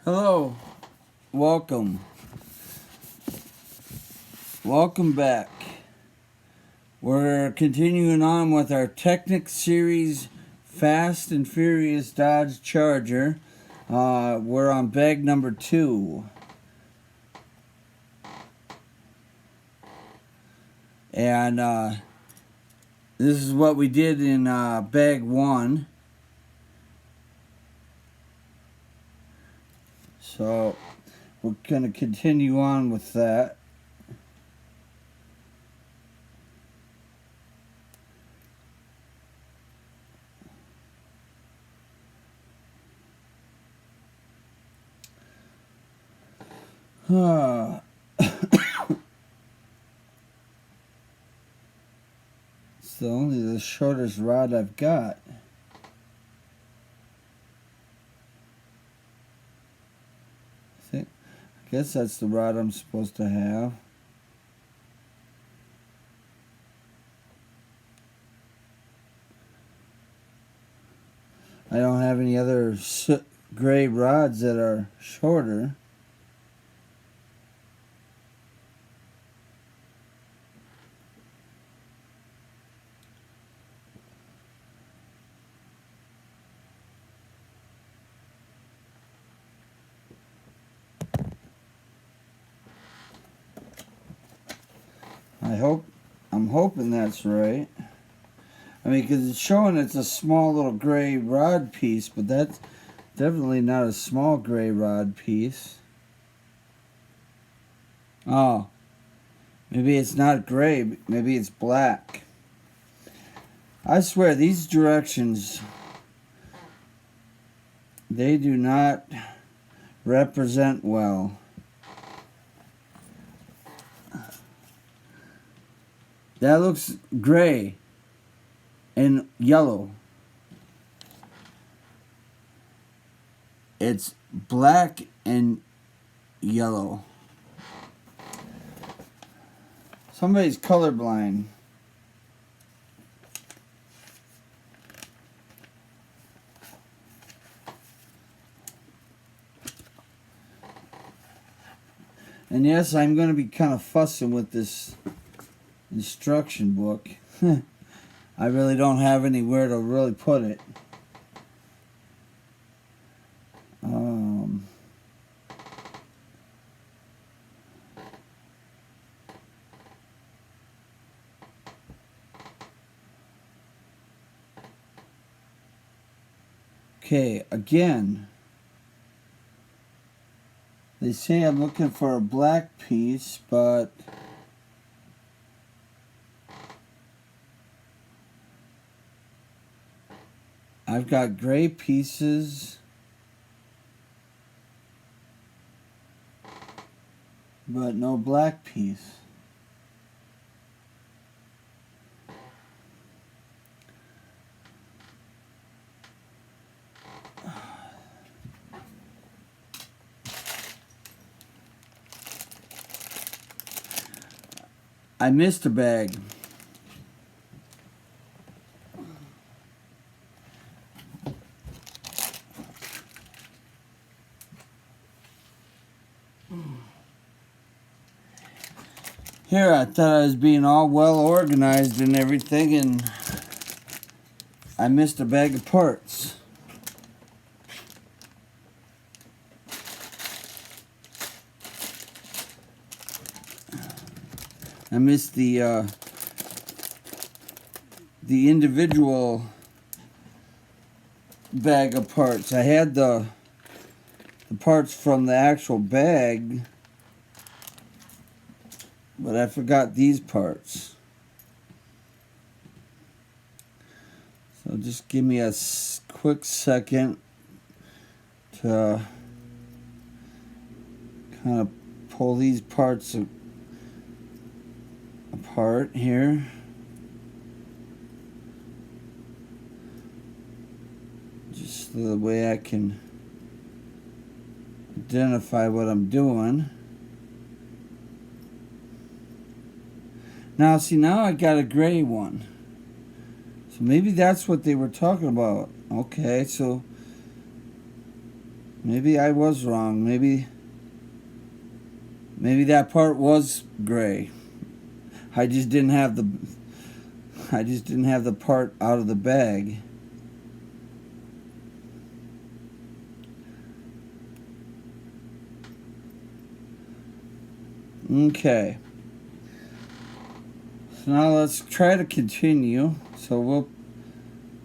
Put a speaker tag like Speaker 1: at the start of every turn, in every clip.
Speaker 1: Hello, welcome. Welcome back. We're continuing on with our Technic series Fast and Furious Dodge Charger. We're on bag number 2. And this is what we did in bag 1. So we're going to continue on with that. It's only the shortest rod I've got. I guess that's the rod I'm supposed to have. I don't have any other gray rods that are shorter. I'm hoping that's right. I mean, because it's showing it's a small little gray rod piece, but that's definitely not a small gray rod piece. Oh, maybe it's not gray, maybe it's black. I swear, these directions, they do not represent well. That looks gray and yellow. It's black and yellow. Somebody's colorblind. And yes, I'm going to be kind of fussing with this instruction book. I really don't have anywhere to really put it. Okay, again, they say I'm looking for a black piece, but I've got gray pieces, but no black piece. I missed a bag. Here, I thought I was being all well organized and everything, and I missed a bag of parts. I missed the individual bag of parts. I had the parts from the actual bag, but I forgot these parts. So just give me a quick second to kind of pull these parts apart here. Just the way I can identify what I'm doing. Now, see, now I got a gray one. So maybe that's what they were talking about. Okay, so Maybe I was wrong. Maybe that part was gray. I just didn't have the part out of the bag. Okay. So now let's try to continue. So we'll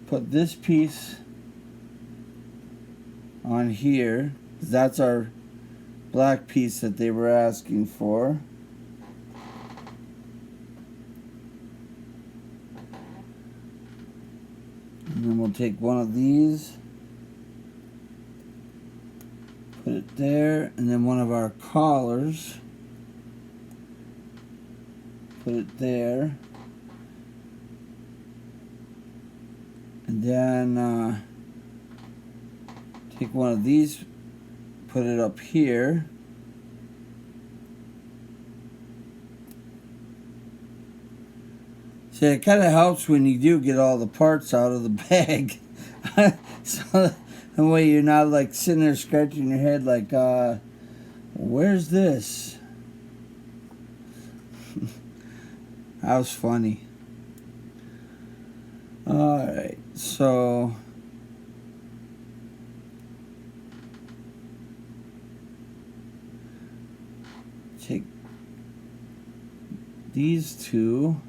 Speaker 1: put this piece on here. That's our black piece that they were asking for. And then we'll take one of these, put it there, and then one of our collars, put it there. And then take one of these, put it up here. See, it kind of helps when you do get all the parts out of the bag. So that way you're not like sitting there scratching your head like, where's this? That was funny. Alright, so take these two,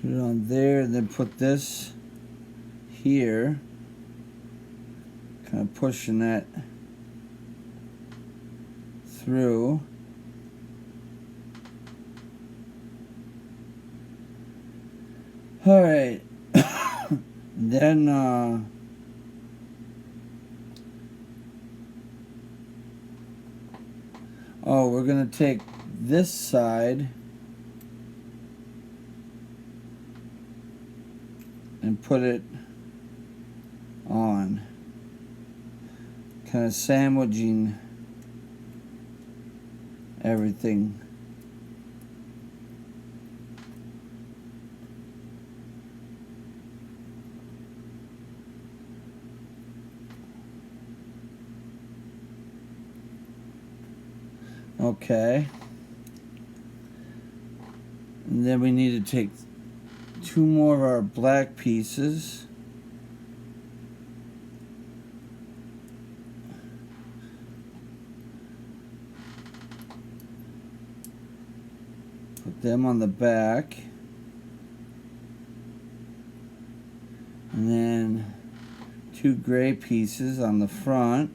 Speaker 1: put it on there, and then put this here, kind of pushing that through. All right. Then we're gonna take this side and put it on, kind of sandwiching everything. Okay. And then we need to take two more of our black pieces. Put them on the back. And then two gray pieces on the front.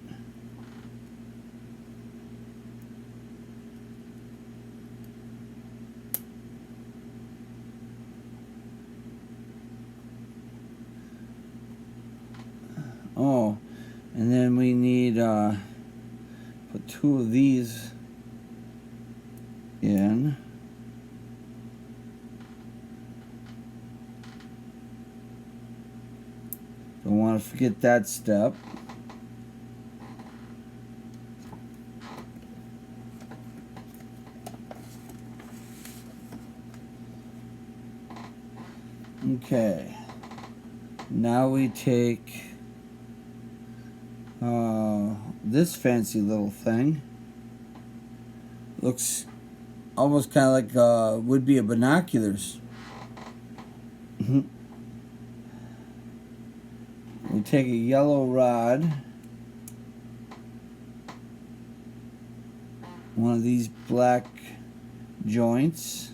Speaker 1: Oh, and then we need put two of these in. Don't want to forget that step. Okay. Now we take this fancy little thing. Looks almost kind of like would be a binoculars. We take a yellow rod, one of these black joints,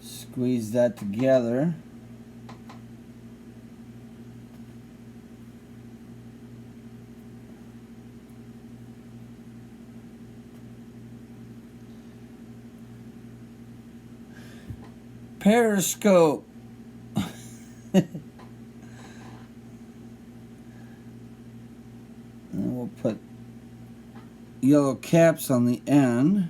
Speaker 1: squeeze that together. Periscope. And we'll put yellow caps on the end.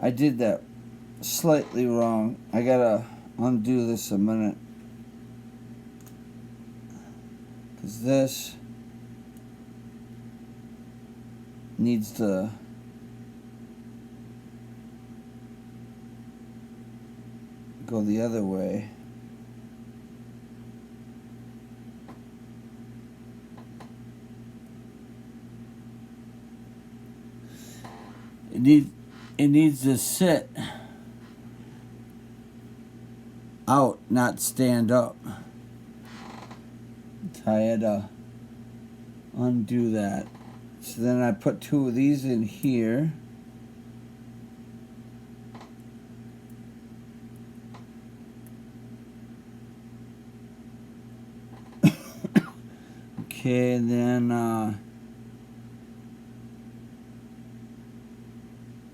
Speaker 1: I did that slightly wrong. I gotta undo this a minute. Because this needs to go the other way. It needs to sit out, not stand up. So I had to undo that. So then I put two of these in here. Okay, and then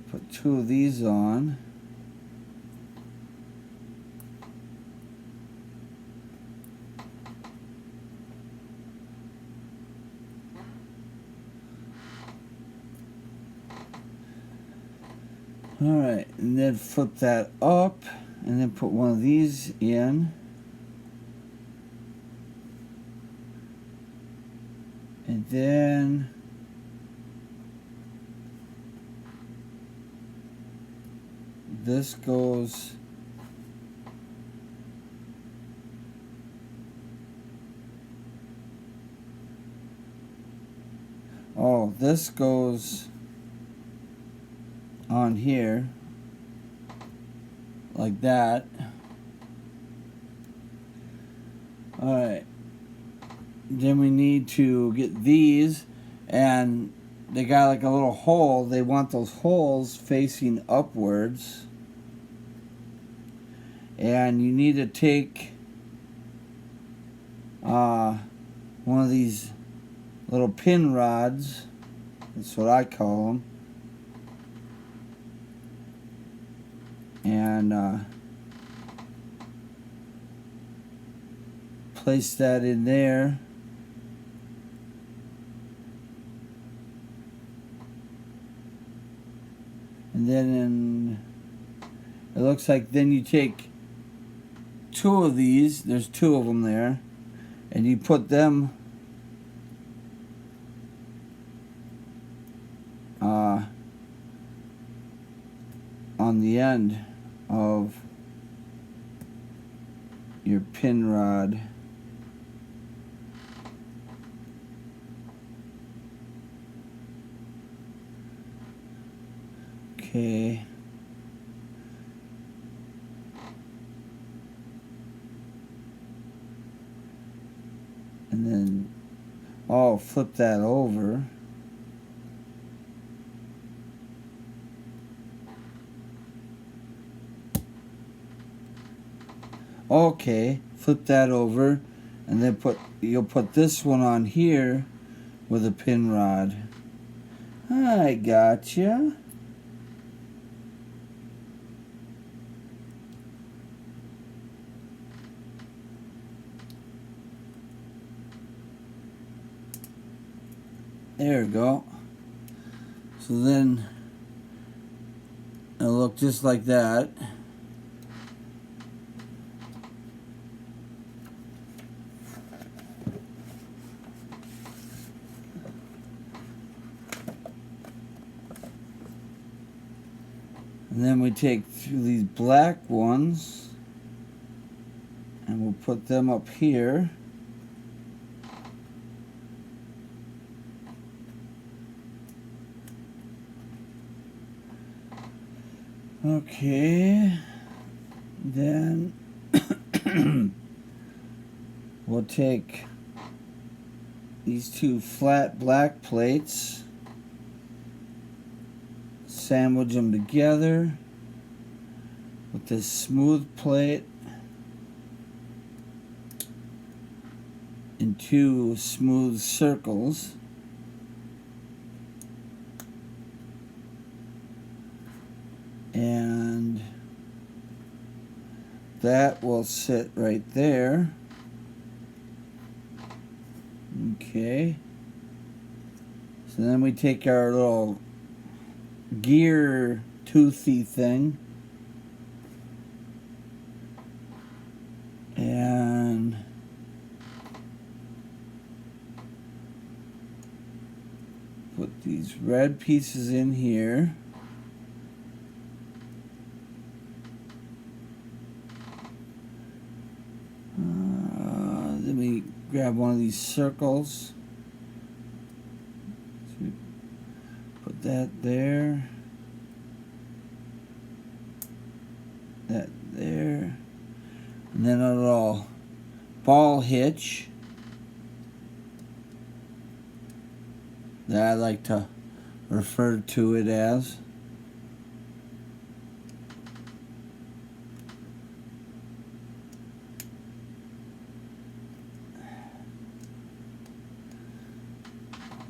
Speaker 1: put two of these on. Alright, and then flip that up, and then put one of these in. And then this goes this goes on here like that. Alright, then we need to get these, and they got like a little hole. They want those holes facing upwards, and you need to take one of these little pin rods, that's what I call them, and place that in there. And then it looks like then you take two of these, there's two of them there, and you put them on the end of your pin rod. Okay. And then flip that over. Okay, flip that over, and then you'll put this one on here with a pin rod. I gotcha. There we go. So then it'll look just like that. And then we take these black ones and we'll put them up here. Okay, then we'll take these two flat black plates, sandwich them together with this smooth plate in two smooth circles. And that will sit right there. Okay. So then we take our little gear toothy thing. And put these red pieces in here. Let me grab one of these circles. Put that there. That there. And then a little ball hitch that I like to refer to it as.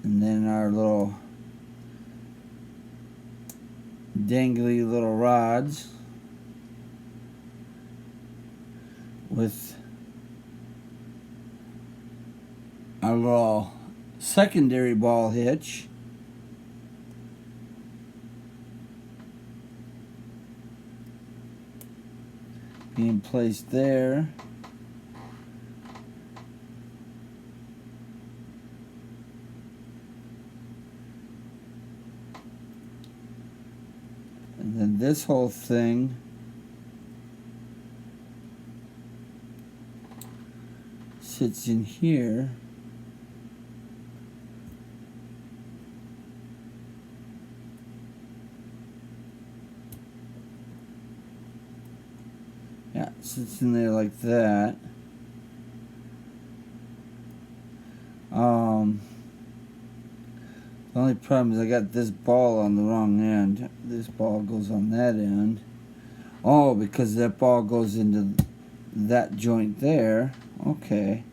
Speaker 1: And then our little dangly little rods with our little secondary ball hitch. Being placed there. And then this whole thing sits in here. Yeah, it sits in there like that. The only problem is I got this ball on the wrong end. This ball goes on that end. Oh, because that ball goes into that joint there. Okay.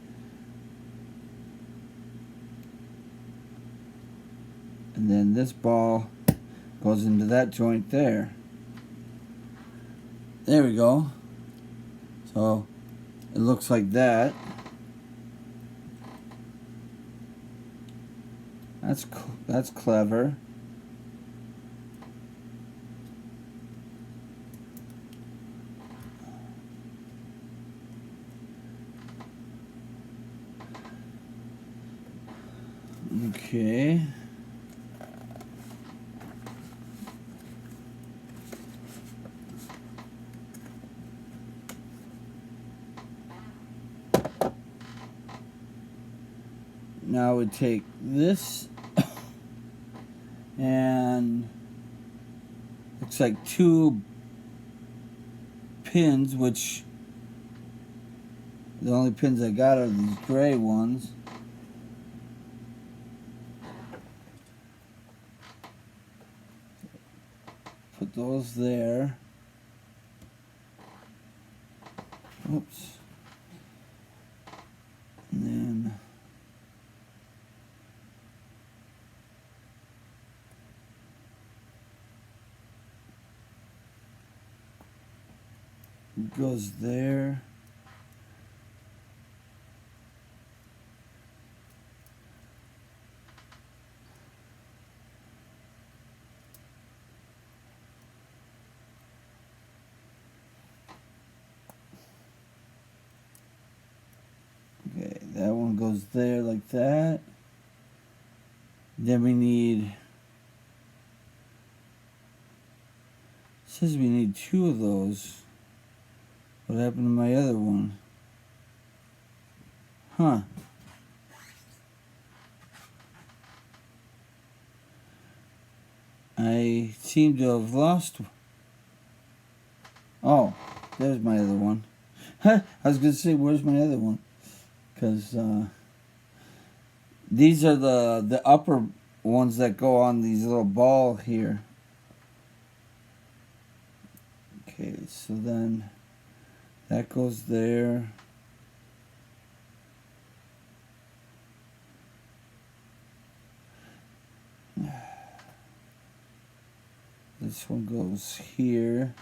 Speaker 1: And then this ball goes into that joint there. There we go. So it looks like that. That's clever. Okay. Now we take this and looks like 2 pins, which the only pins I got are these gray ones. Put those there. Oops. And then it goes there. Okay, that one goes there like that. Then we need, says we need 2 of those. What happened to my other one? Huh. I seem to have lost. Oh, there's my other one. I was going to say, where's my other one? Because these are the upper ones that go on these little ball here. Okay, so then that goes there. This one goes here.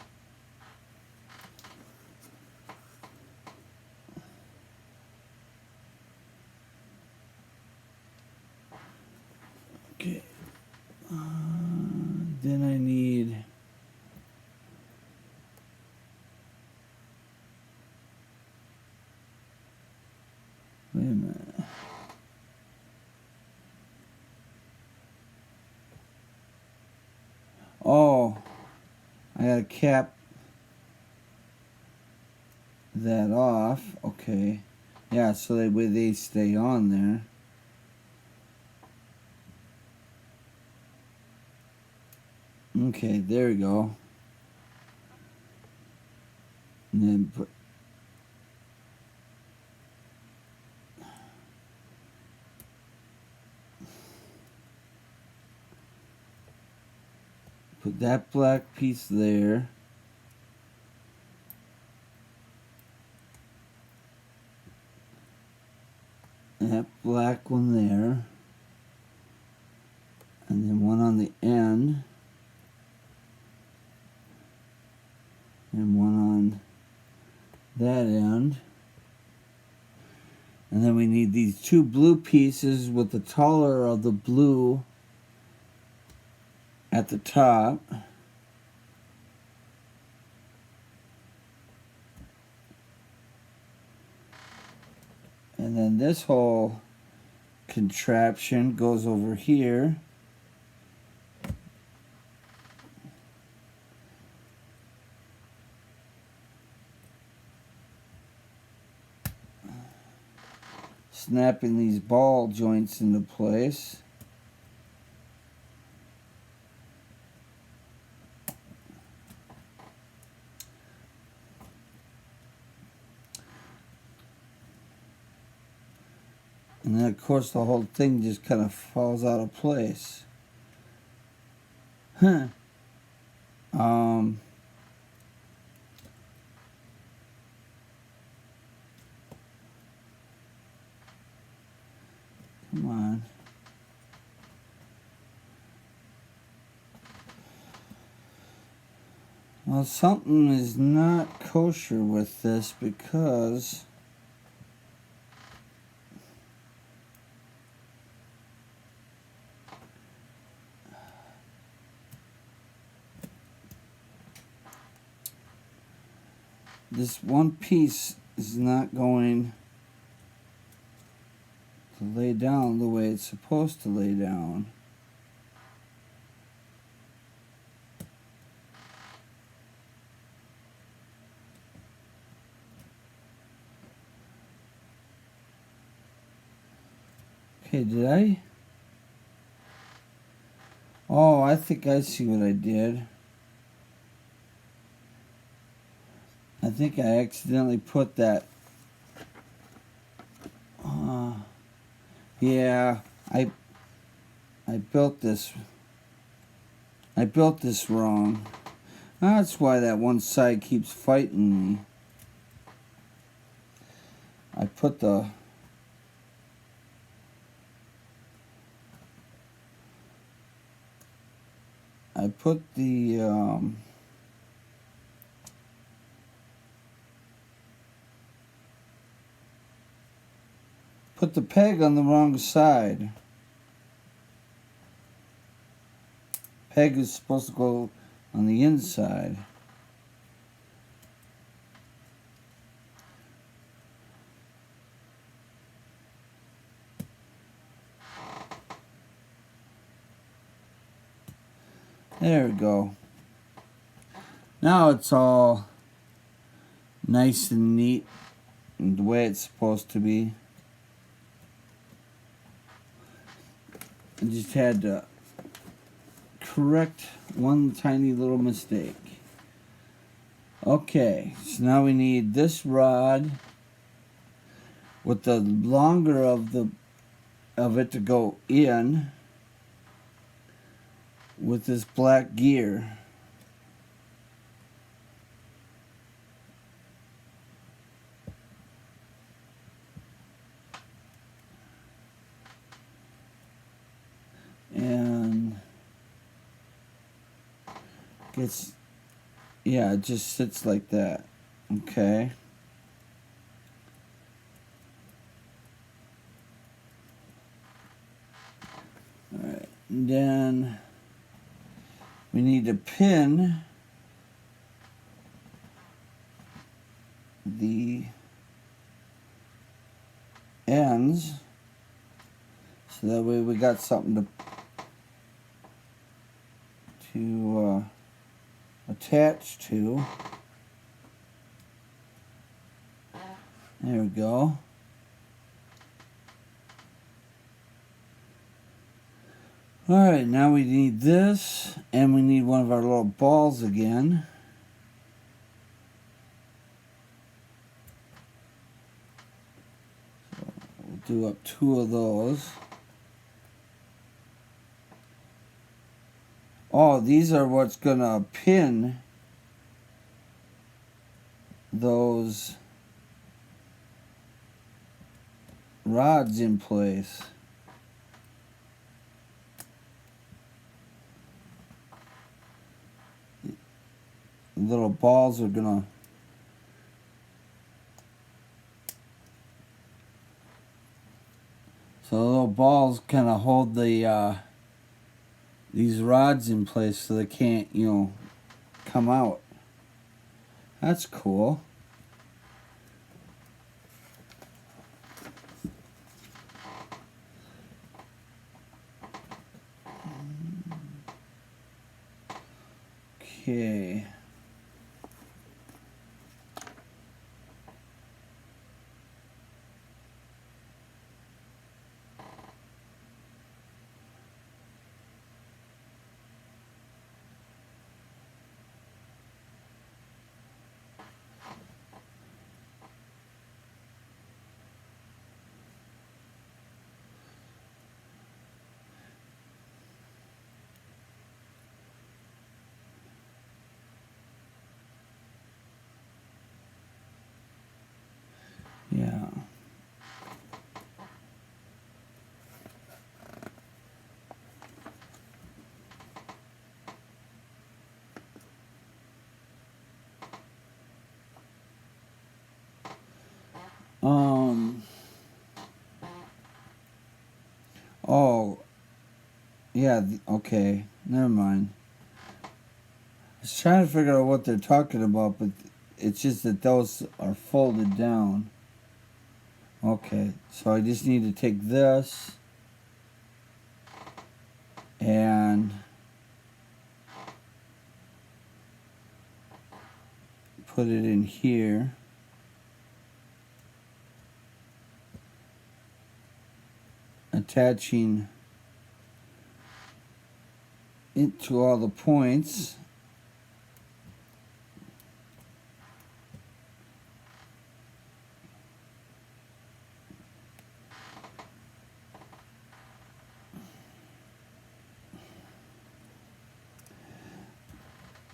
Speaker 1: Okay. Then I need Oh, I gotta cap that off. Okay. Yeah, so that way they stay on there. Okay, there we go. And then put that black piece there. That black one there. And then one on the end. And one on that end. And then we need these two blue pieces with the taller of the blue at the top. And then this whole contraption goes over here. Snapping these ball joints into place. And then, of course, the whole thing just kind of falls out of place. Huh. Come on. Well, something is not kosher with this because this one piece is not going to lay down the way it's supposed to lay down. Okay, did I? Oh, I think I see what I did. I think I accidentally put that. Yeah, I built this. I built this wrong. That's why that one side keeps fighting me. I put the put the peg on the wrong side. Peg is supposed to go on the inside. There we go. Now it's all nice and neat and the way it's supposed to be. I just had to correct one tiny little mistake. Okay, so now we need this rod with the longer of it to go in with this black gear. And gets, yeah, it just sits like that. Okay. Alright, and then we need to pin the ends so that way we got something to attach to. There we go. Alright, now we need this, and we need one of our little balls again. So we'll do up 2 of those. Oh, these are what's gonna pin those rods in place. Little balls are gonna so the little balls kind of hold the these rods in place so they can't, you know, come out. That's cool. Okay. Yeah. Oh, yeah, okay, never mind. I was trying to figure out what they're talking about, but it's just that those are folded down. Okay, so I just need to take this and put it in here. Attaching it to all the points.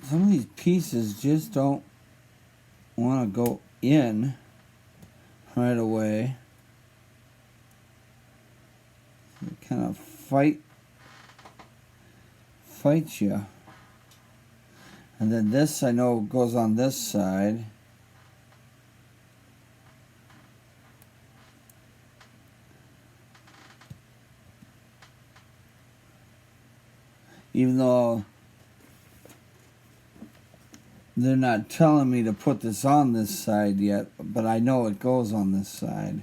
Speaker 1: Some of these pieces just don't want to go in right away. They kind of fight you. And then this I know goes on this side. Even though they're not telling me to put this on this side yet, but I know it goes on this side.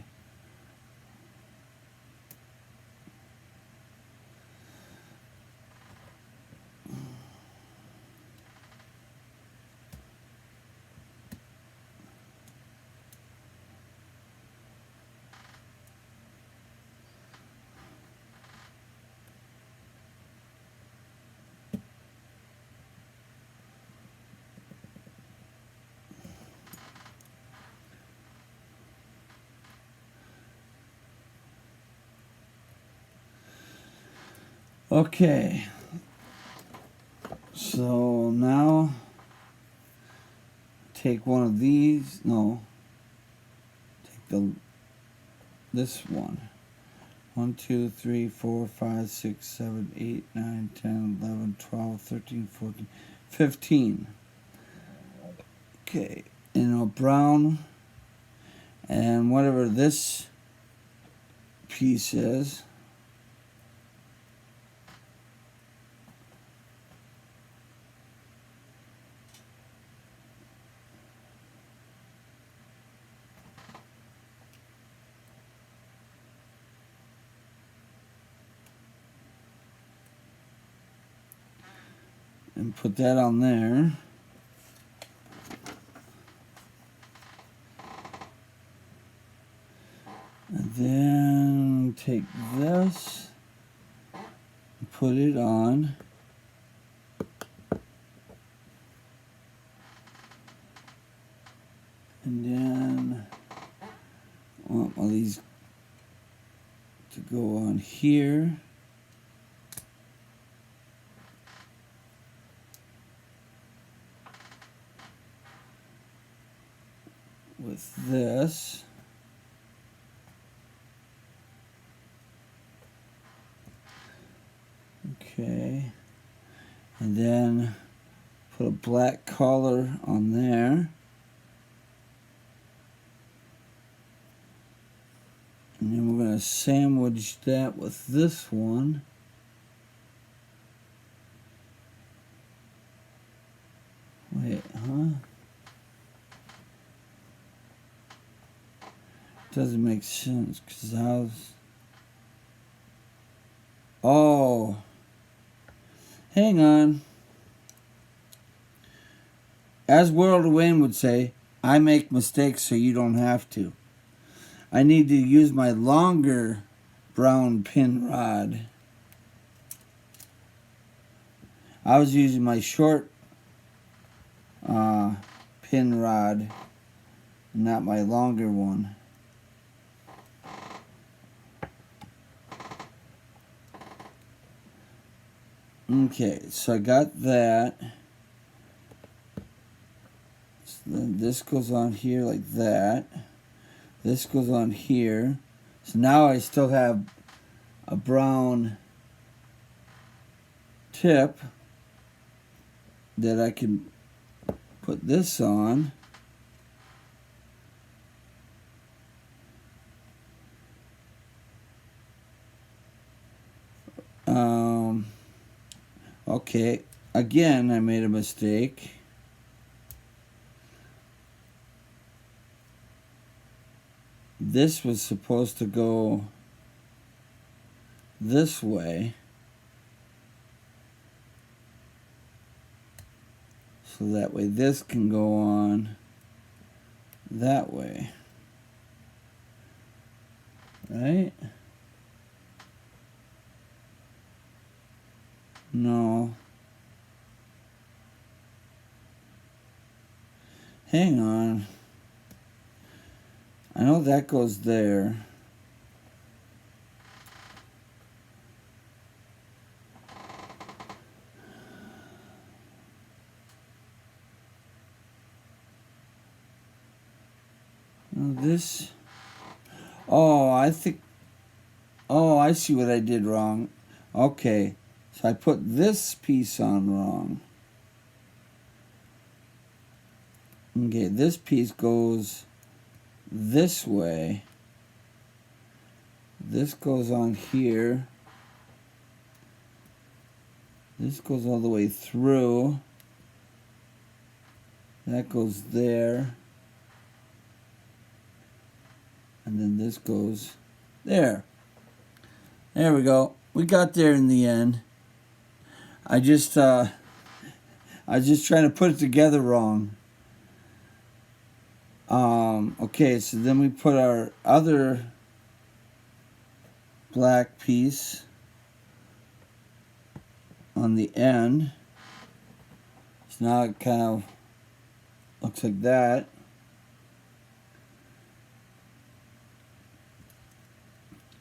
Speaker 1: Okay, so now take one of these, take this one. 1, 2, 3, 4, 5, 6, 7, 8, 9, 10, 11, 12, 13, 14, 15. Okay, and a brown, and whatever this piece is. and put that on there. And then take this and put it on. And then I want all these to go on here. With this. Okay. And then put a black collar on there. And then we're going to sandwich that with this one. Wait, huh? Doesn't make sense because how's... Oh, hang on. As World of Wayne would say, I make mistakes so you don't have to. I need to use my longer brown pin rod. I was using my short pin rod, not my longer one. Okay, so I got that. So then this goes on here like that. This goes on here. So now I still have a brown tip that I can put this on. Okay, again I made a mistake. This was supposed to go this way. So that way this can go on that way. Right? No. Hang on. I know that goes there. Now this... Oh, I think... Oh, I see what I did wrong. Okay. So I put this piece on wrong. Okay, this piece goes this way. This goes on here. This goes all the way through. That goes there. And then this goes there. There we go. We got there in the end. I was just trying to put it together wrong. Okay, so then we put our other black piece on the end. So now it kind of looks like that.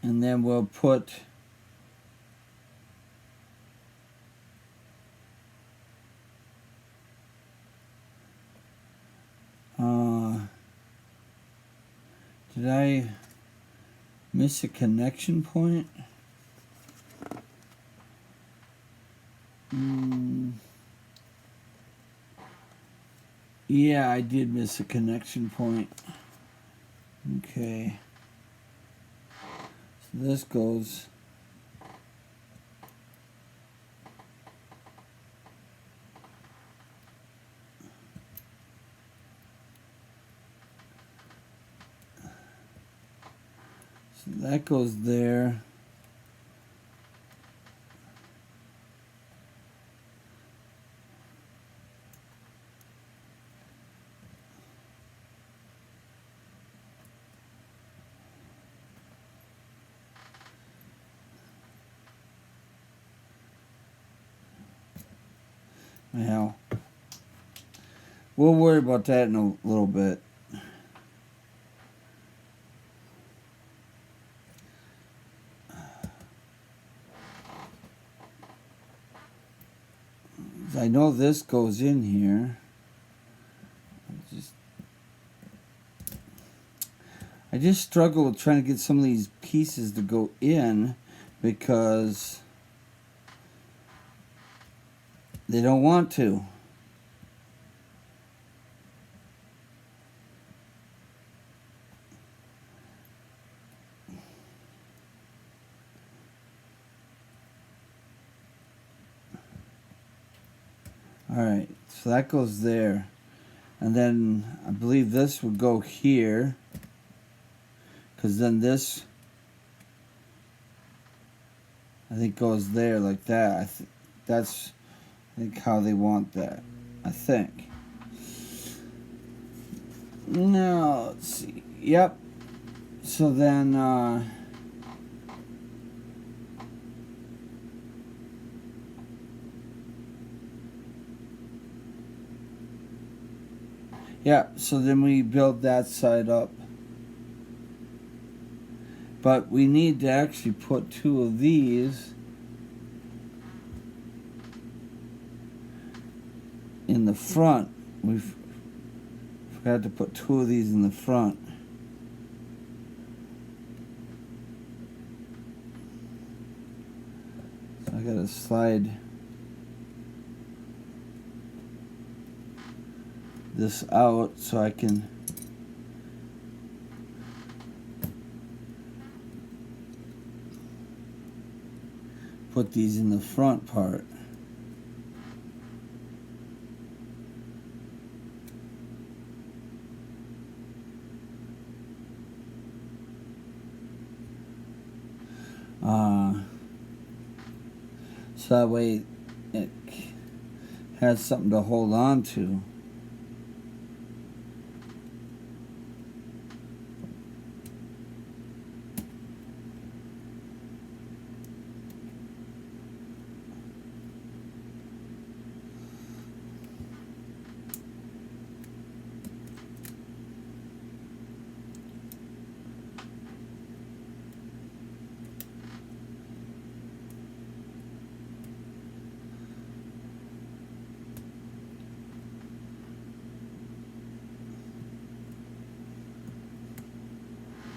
Speaker 1: And then we'll put did I miss a connection point? Yeah, I did miss a connection point. Okay. So this goes so that goes there. Well, we'll worry about that in a little bit. I know this goes in here. I just struggle with trying to get some of these pieces to go in because they don't want to. Alright, so that goes there. And then I believe this would go here. Because then this, I think, goes there like that. That's, I think, how they want that. I think. Now, let's see. Yep. So then, yeah, so then we build that side up. But we need to actually put two of these in the front. We've forgot to put two of these in the front. So I gotta slide this out so I can put these in the front part. So that way it has something to hold on to.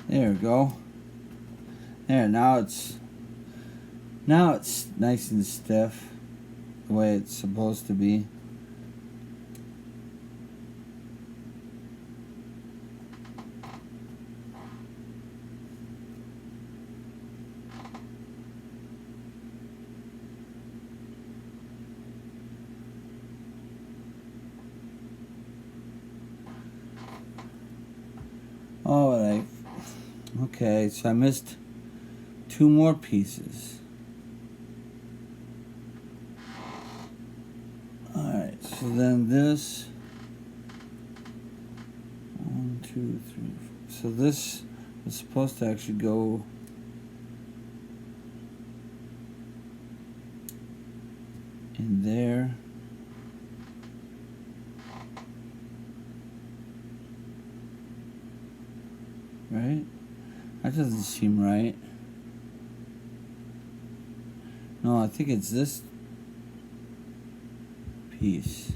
Speaker 1: There we go. There, now it's nice and stiff, the way it's supposed to be. Alright. Okay, so I missed two more pieces. Alright, so then this 1, 2, 3, 4. So this is supposed to actually go in there. Right? That doesn't seem right. No, I think it's this piece.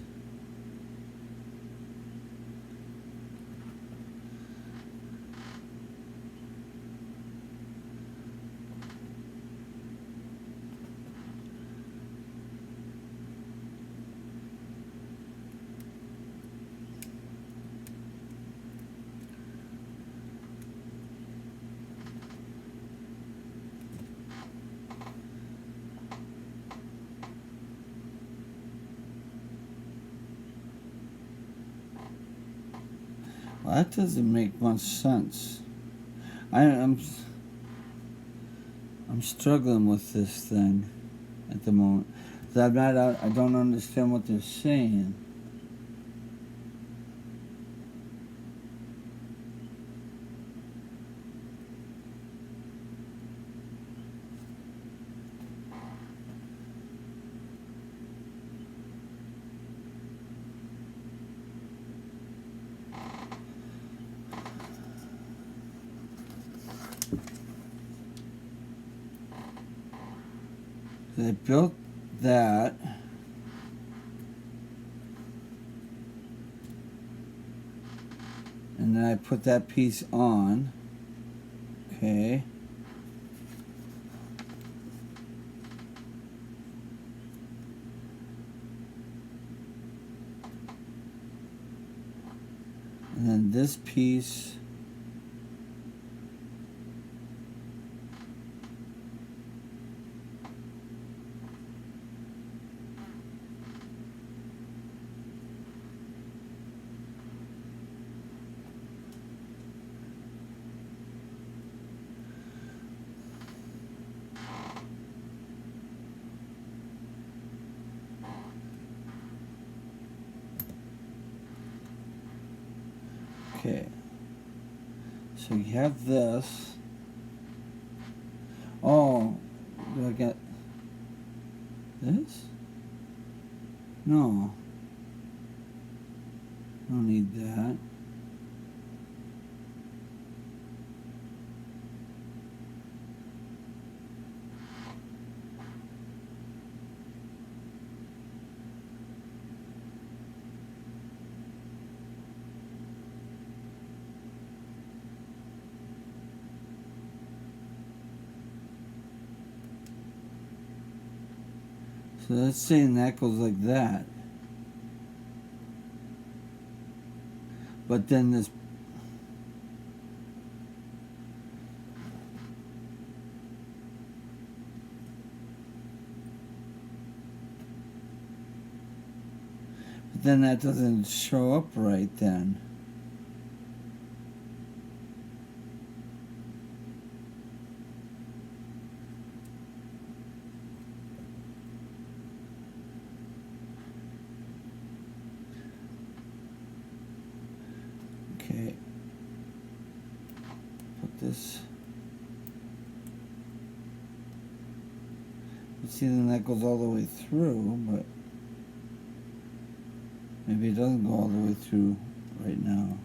Speaker 1: Well, that doesn't make much sense. I'm struggling with this thing at the moment. I don't understand what they're saying. So I built that. And then I put that piece on. Okay. And then this piece, okay. So you have this. Oh, do I get this? No. I don't need that. So let's say that goes like that. But then this, but then that doesn't show up right then. Okay. Put this. See, then that goes all the way through, but maybe it doesn't go all the way through right now.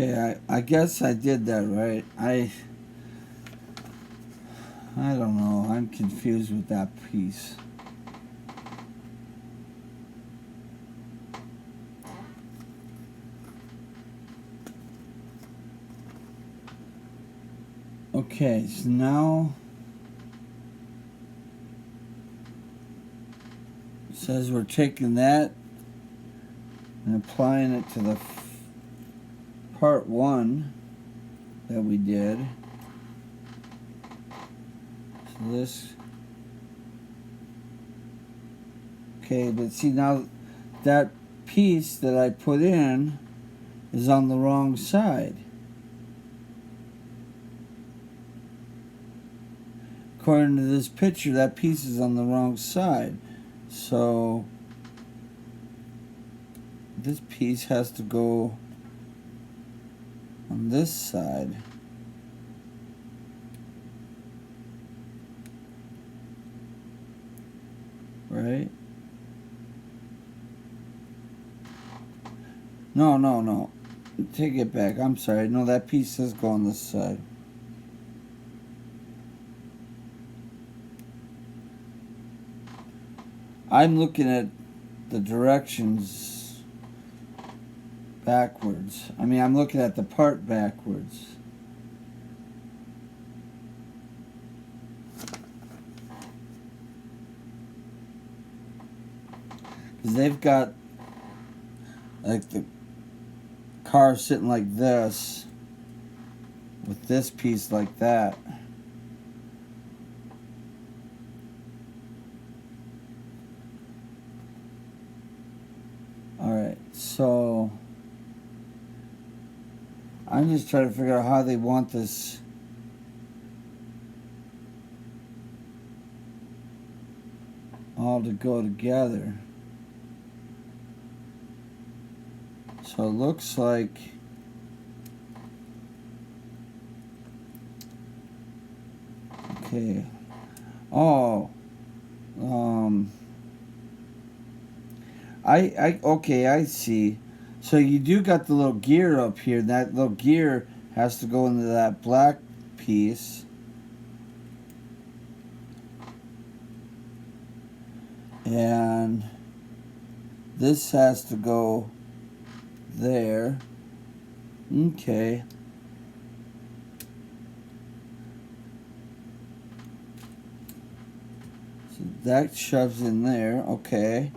Speaker 1: Okay, I guess I did that right. I don't know. I'm confused with that piece. Okay, so now it says we're taking that and applying it to the part one that we did. So this, okay, but see now that piece that I put in is on the wrong side. According to this picture, that piece is on the wrong side. So this piece has to go on this side. Right? No. Take it back. I'm sorry. No, that piece does go on this side. I'm looking at the directions backwards. I mean, I'm looking at the part backwards. Because they've got, like, the car sitting like this, with this piece like that. Alright, so I'm just trying to figure out how they want this. All to go together. So it looks like okay. Oh, okay, I see. So you do got the little gear up here. That little gear has to go into that black piece. And this has to go there. Okay. So that shoves in there. Okay.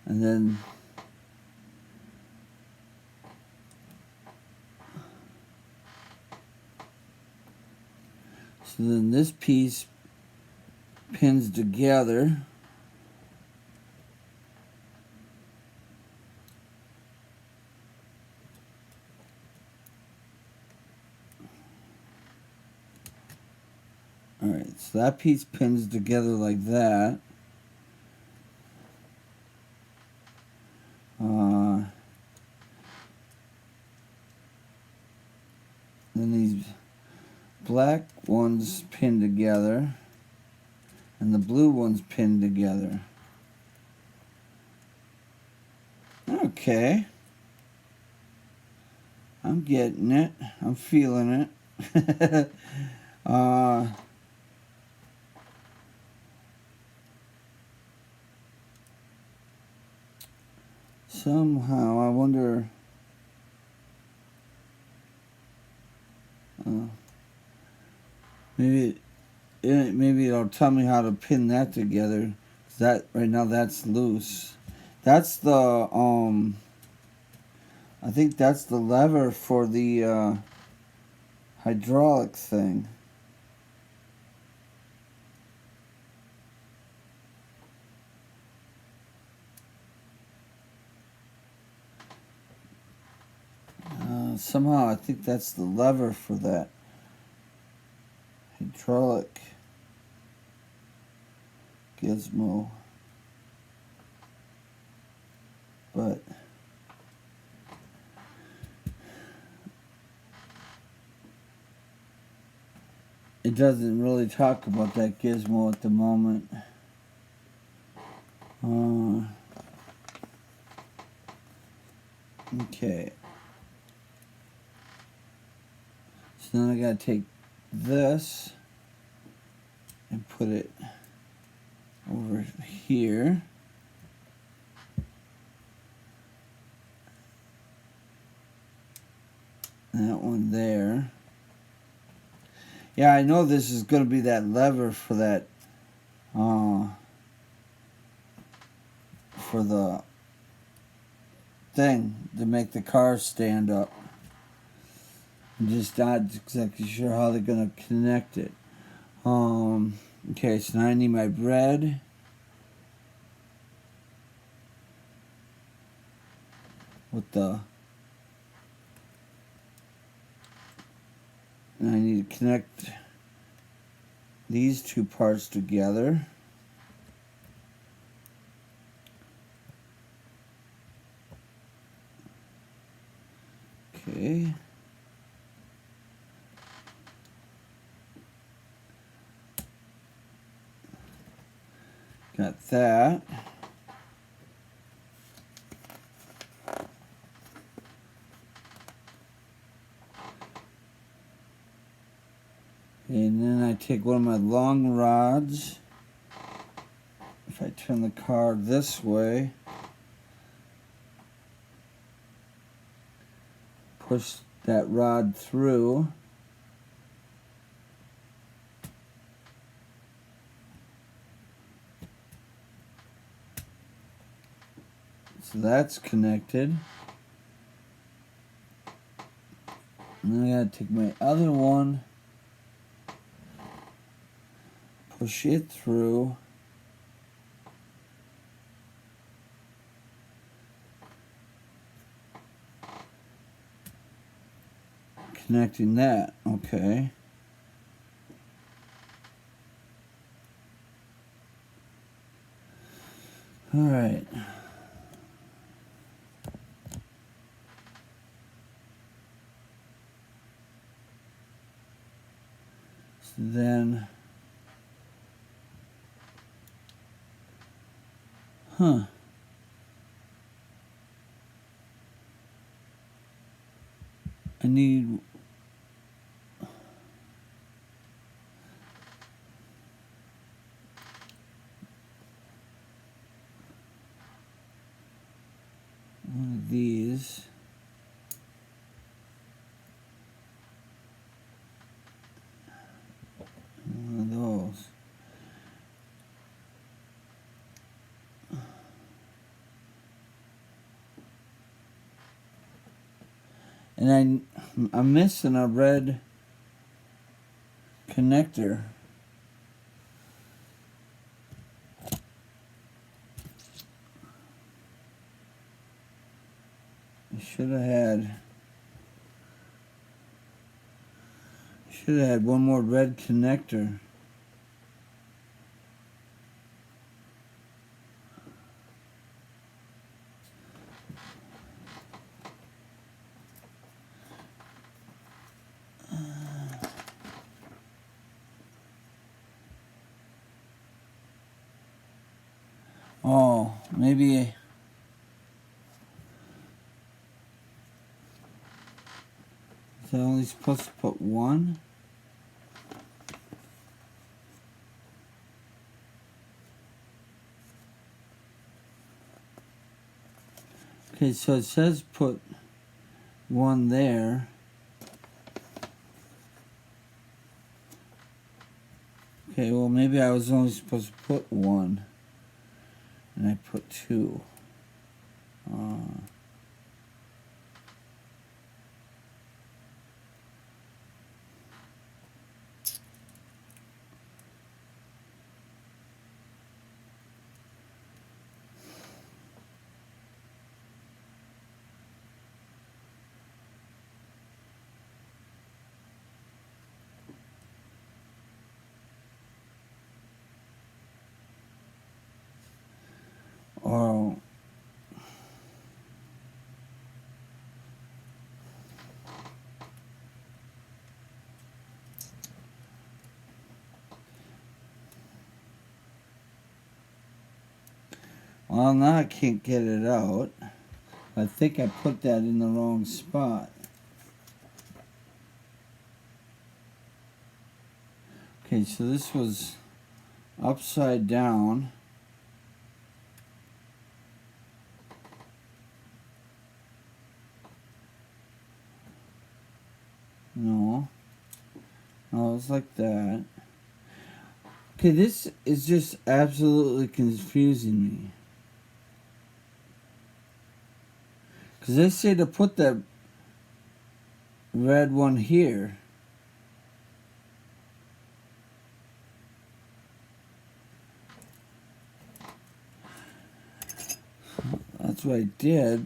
Speaker 1: And then so then this piece pins together. Alright, so that piece pins together like that. Then these black ones pin together, and the blue ones pin together. Okay. I'm getting it. I'm feeling it. Somehow, I wonder... maybe it'll tell me how to pin that together. That right now that's loose. That's the I think that's the lever for the hydraulic thing. Somehow I think that's the lever for that hydraulic gizmo. But it doesn't really talk about that gizmo at the moment. Okay. So then I gotta take this and put it over here. That one there. Yeah, I know this is going to be that lever for that, for the thing to make the car stand up. I'm just not exactly sure how they're going to connect it. Okay, so now I need my bread. With the... And I need to connect these two parts together. Okay. Got that. And then I take one of my long rods. If I turn the car this way, push that rod through. So that's connected. And then I gotta take my other one, push it through. connecting that. Okay. All right. So then, I need one of these. One of those. And I'm missing a red connector. I should have had one more red connector. Oh, maybe. Is I only supposed to put one? Okay, so it says put one there. Okay, well maybe I was only supposed to put one. And I put two. Oh. Well, now I can't get it out. I think I put that in the wrong spot. Okay, so this was upside down. No. No, it's like that. Okay, this is just absolutely confusing me. Because they say to put that red one here. That's what I did.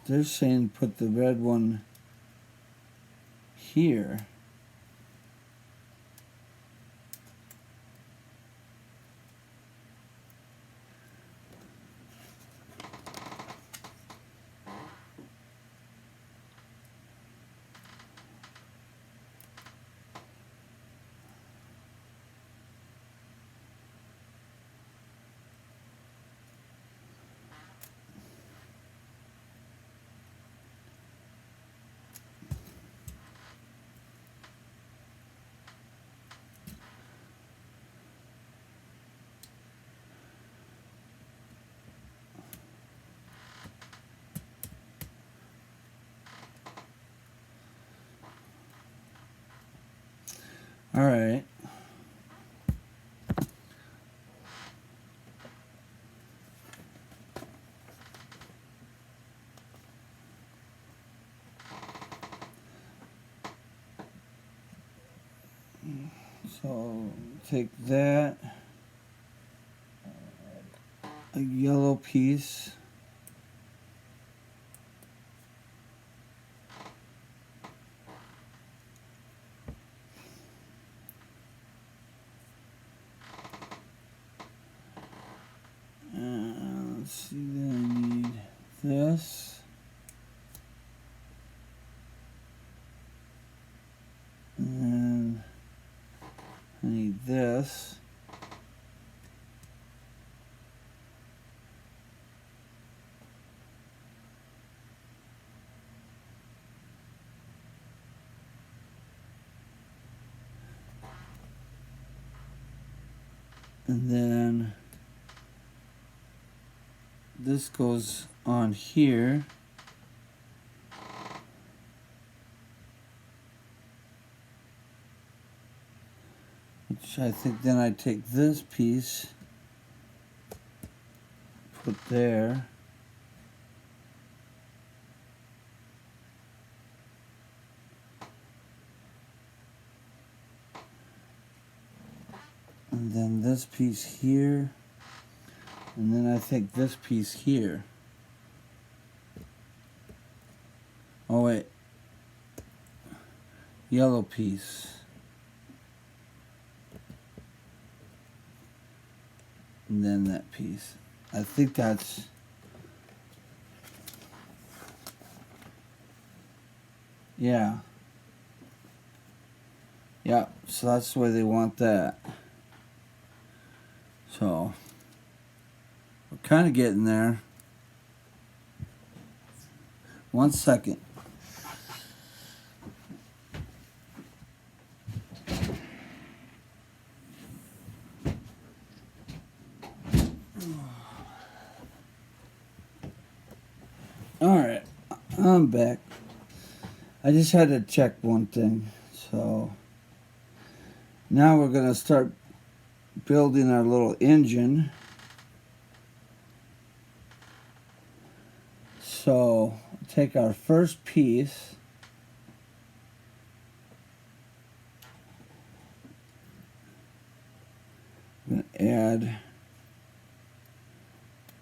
Speaker 1: They're saying put the red one here. All right. So take that, a yellow piece, and let's see, then I need this, and then I need this. And then this goes on here. Which I think then I take this piece, put there. And then this piece here. And then I think this piece here. Oh wait. Yellow piece. And then that piece. I think that's... Yeah. Yeah, so that's the way they want that. So, we're kind of getting there. 1 second. Alright, I'm back. I just had to check one thing. So, now we're going to start building our little engine. So, take our first piece. I'm going to add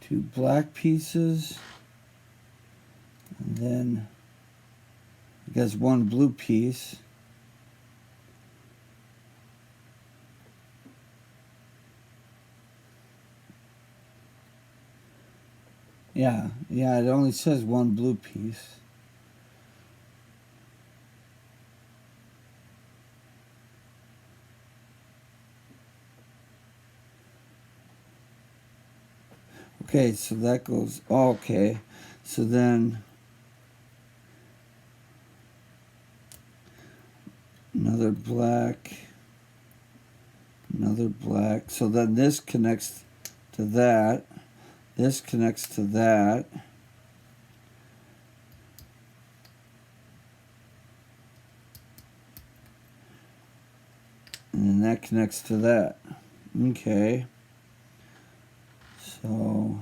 Speaker 1: 2 black pieces. And then, I guess 1 blue piece. Yeah, it only says 1 blue piece. Okay, so that goes, okay. So then, another black. So then this connects to that. This connects to that. And then that connects to that. Okay. So...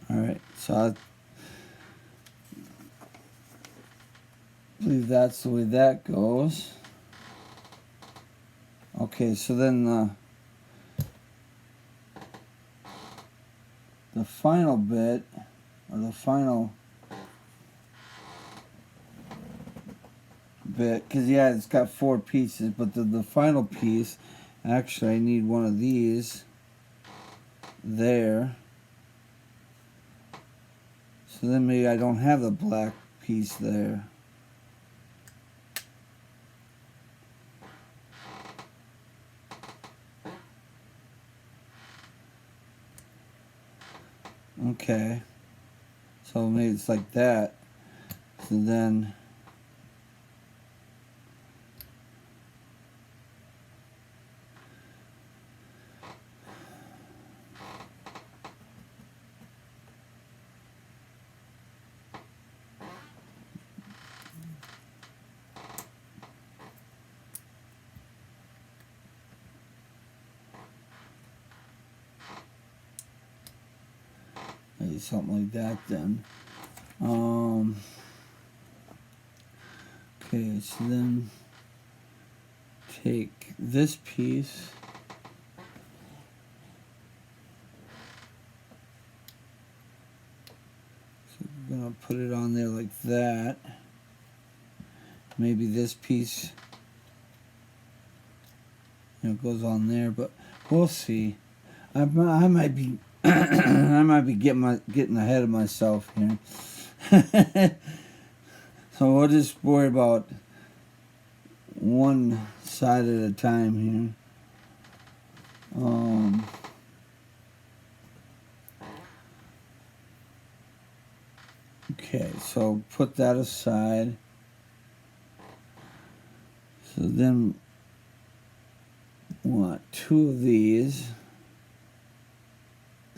Speaker 1: Alright, so I believe that's the way that goes. Okay, so then the final bit, or the final bit, because yeah, it's got 4 pieces, but the final piece, actually I need one of these there. So then maybe I don't have the black piece there. Okay. So maybe it's like that. So then be something like that then. Okay, so then take this piece, so we're gonna put it on there like that. Maybe this piece, goes on there, but we'll see. I might be I might be getting ahead of myself here. So we'll just worry about one side at a time here. Okay, so put that aside. So then want two of these,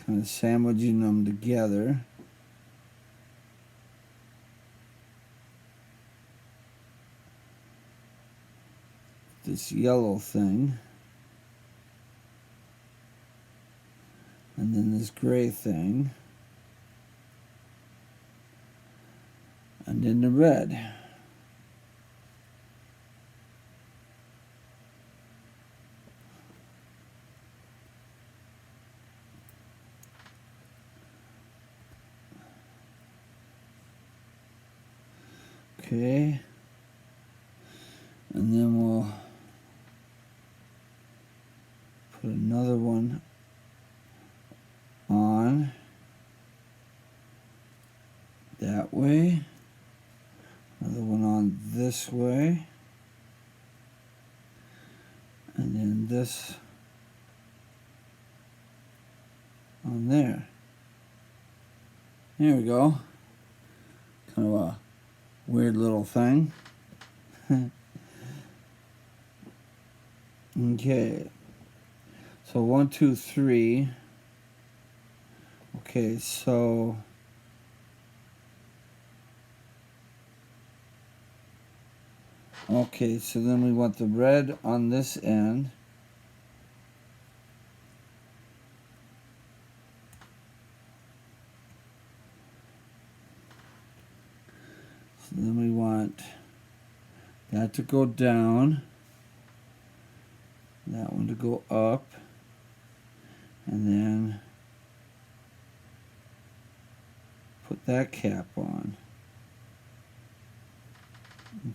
Speaker 1: kind of sandwiching them together. This yellow thing, and then this gray thing, and then the red. Okay, and then we'll put another one on that way, another one on this way, and then this on there. There we go. Kind of a weird little thing. Okay. So 1, 2, 3. Okay, so then we want the red on this end. So then we want that to go down, that one to go up, and then put that cap on.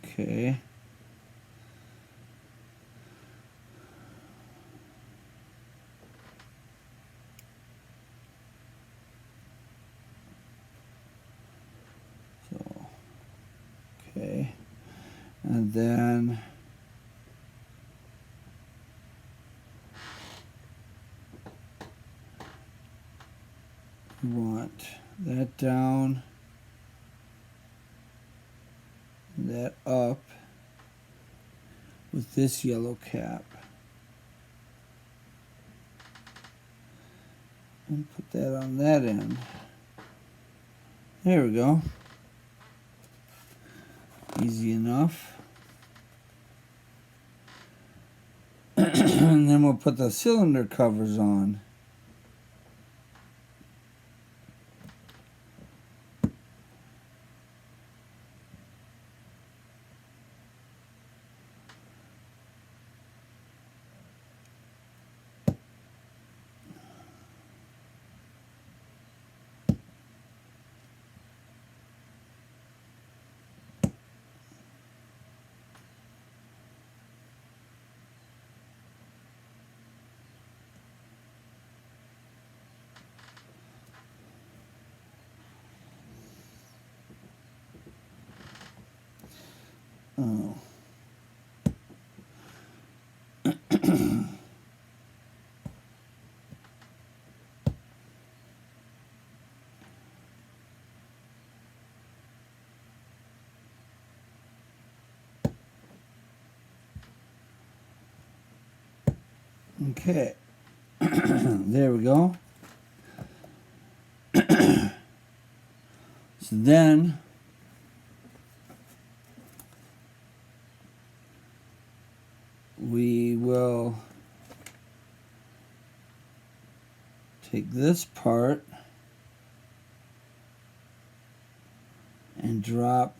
Speaker 1: Okay. So, okay. And then we want that down, that up with this yellow cap. And put that on that end. There we go. Easy enough. And then we'll put the cylinder covers on. Oh. Okay. There we go. So then we will take this part and drop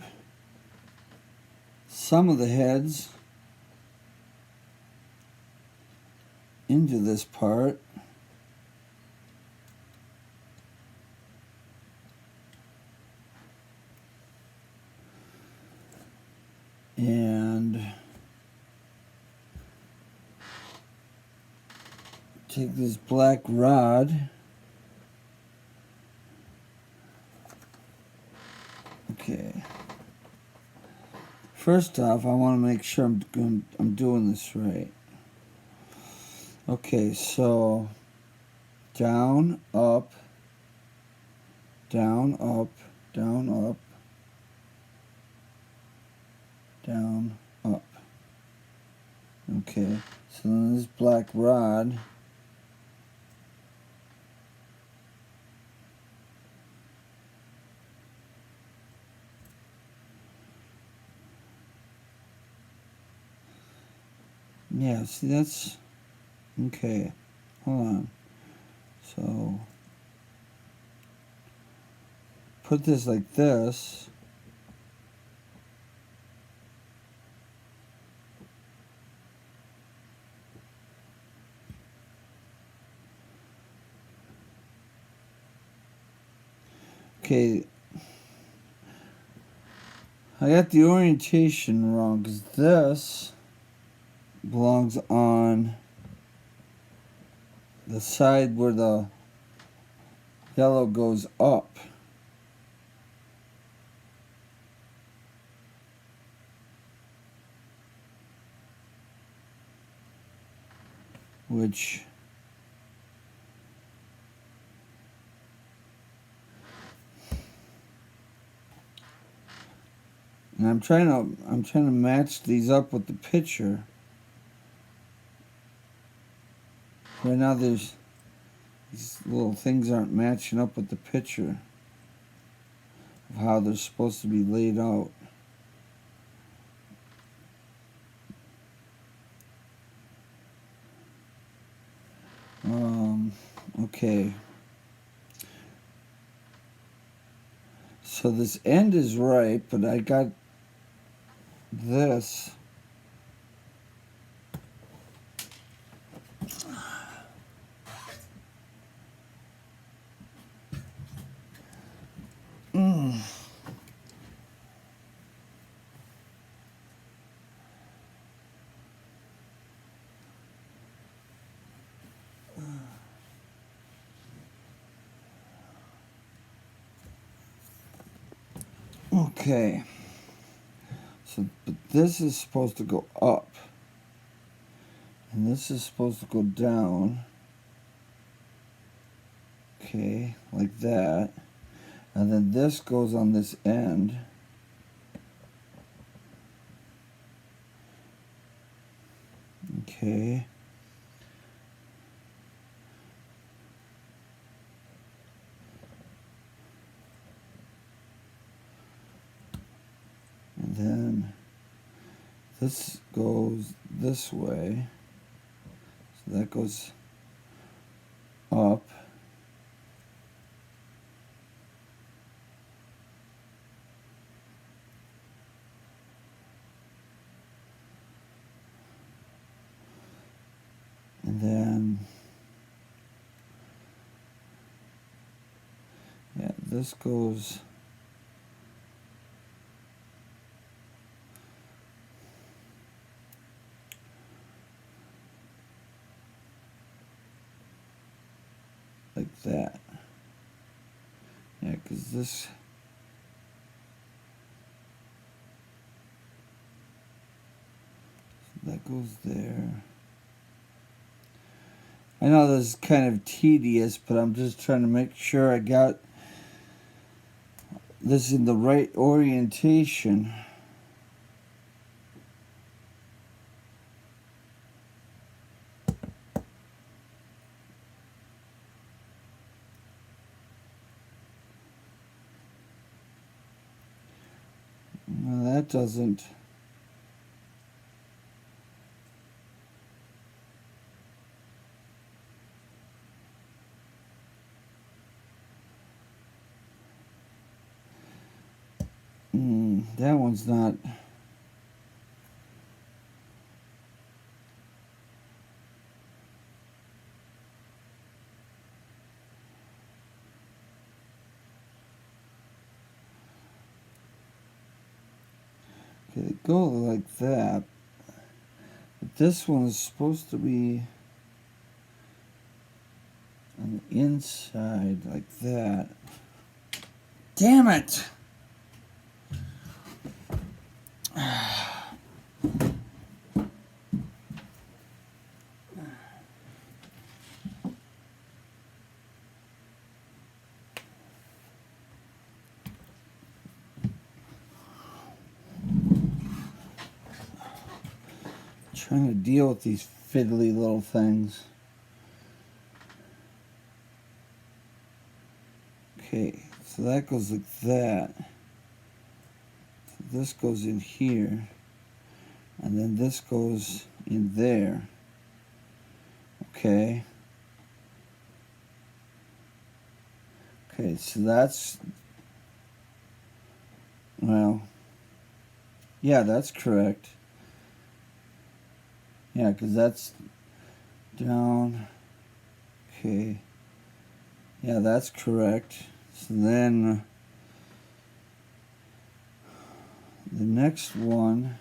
Speaker 1: some of the heads into this part. And take this black rod. Okay. First off, I want to make sure I'm doing this right. Okay, so down, up, down, up, down, up, down, up. Okay, so then this black rod, yeah, see that's, okay, hold on. So, put this like this. Okay, I got the orientation wrong because this belongs on the side where the yellow goes up. Which and I'm trying to match these up with the picture. Right now these little things aren't matching up with the picture of how they're supposed to be laid out. Okay. So this end is right, but I got this. Okay. So, but this is supposed to go up. And this is supposed to go down. Okay, like that. And then this goes on this end. Okay. And then this goes this way. So that goes up. And then, yeah, this goes like that. Yeah, because this, that goes there. I know this is kind of tedious, but I'm just trying to make sure I got this in the right orientation. Well, that doesn't. That one's not. Okay, they go like that. But this one is supposed to be on the inside like that. Damn it! Trying to deal with these fiddly little things. Okay, so that goes like that. So this goes in here. And then this goes in there. Okay. Okay, so that's, well, yeah, that's correct. Yeah, because that's down. Okay. Yeah, that's correct. So then the next one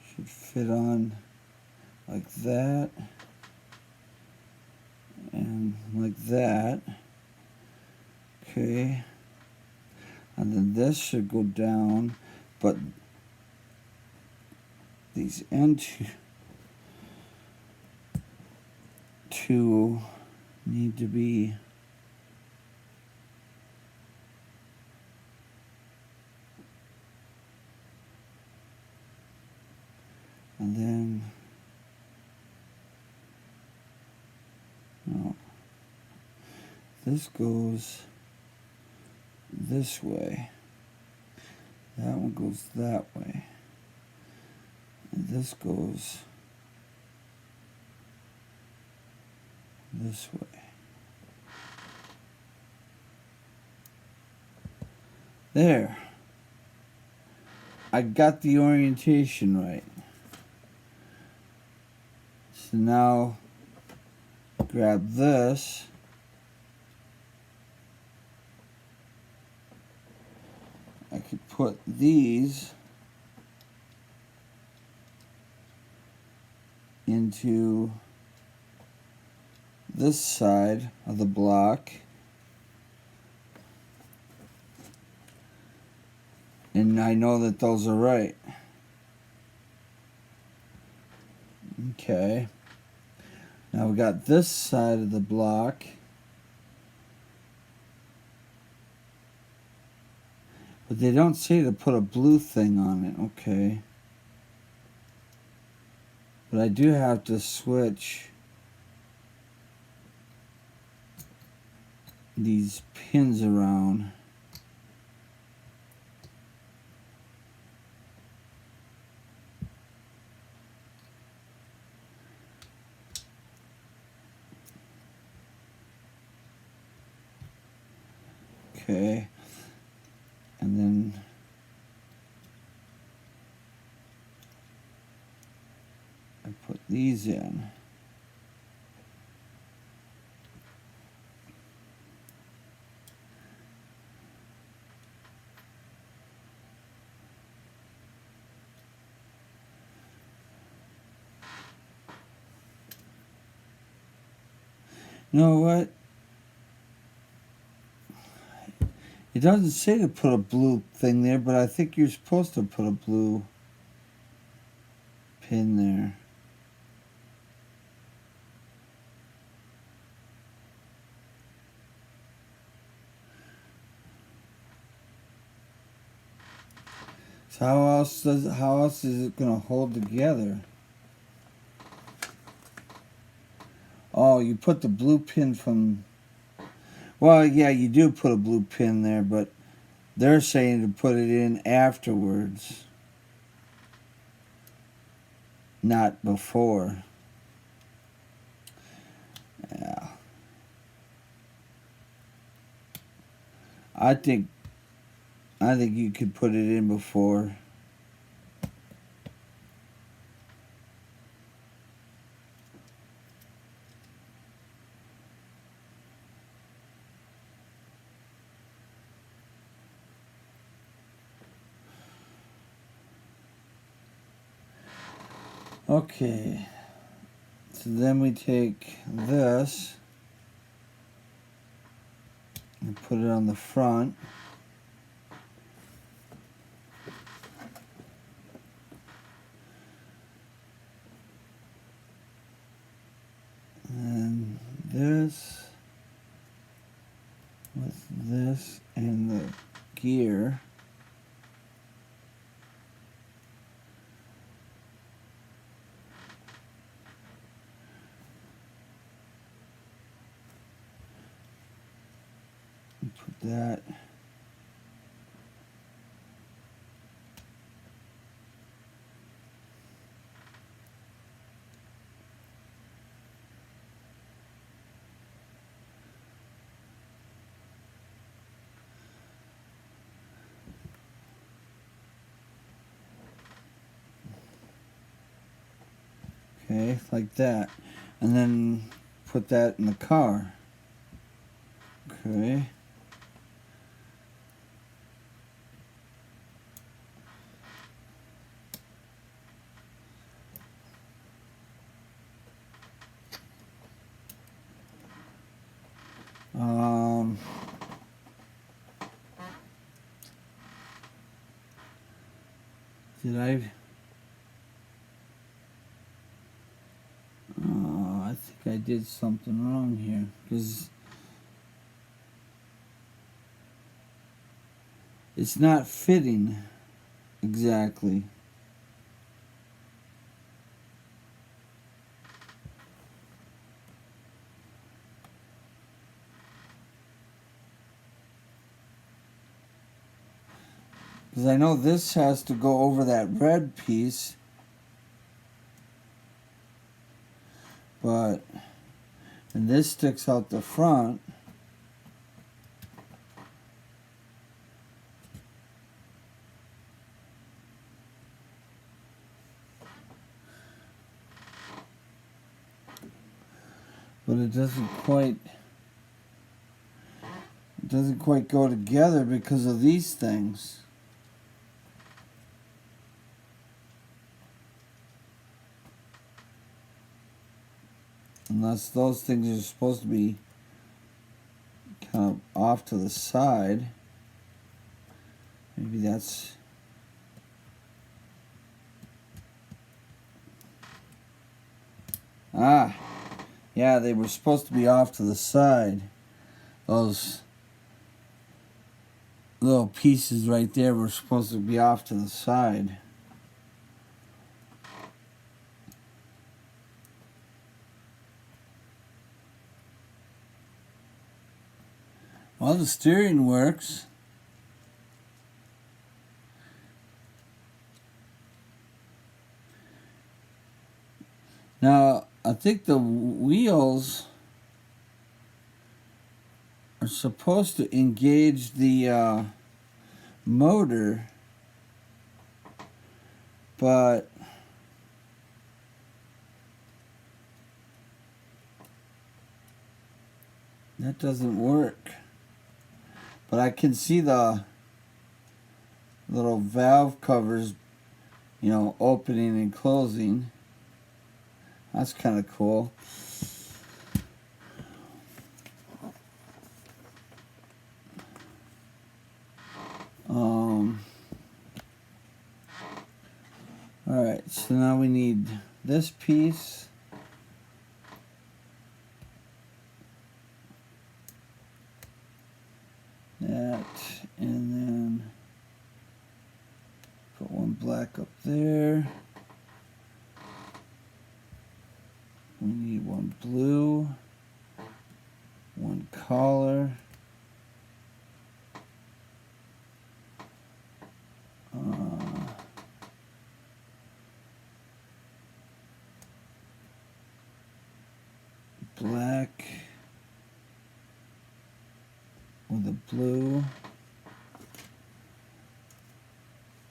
Speaker 1: should fit on like that and like that. Okay. And then this should go down, but these end two need to be and then no, this goes this way, that one goes that way, and this goes this way. There. I got the orientation right. So now grab this. I could put these into this side of the block. And I know that those are right. Okay. Now we got this side of the block. But they don't say to put a blue thing on it. Okay. But I do have to switch these pins around. Okay, and then I put these in. You know what? It doesn't say to put a blue thing there, but I think you're supposed to put a blue pin there. So how else is it gonna hold together? Oh, you put the blue pin from, well, yeah, you do put a blue pin there, but they're saying to put it in afterwards, not before. Yeah. I think you could put it in before. Okay. So then we take this and put it on the front. And this with this and the gear. And put that. Okay, like that. And then put that in the car. Okay. Did I? Oh, I think I did something wrong here, because it's not fitting exactly. Because I know this has to go over that red piece, but, and this sticks out the front. But it doesn't quite go together because of these things. Unless those things are supposed to be kind of off to the side. Maybe that's... Ah! Yeah, they were supposed to be off to the side. Those little pieces right there were supposed to be off to the side. Well, the steering works. Now, I think the wheels are supposed to engage the motor, but that doesn't work. But I can see the little valve covers, you know, opening and closing. That's kind of cool. Alright, so now we need this piece. That, and then put one black up there. We need one blue, one collar, black, with a blue.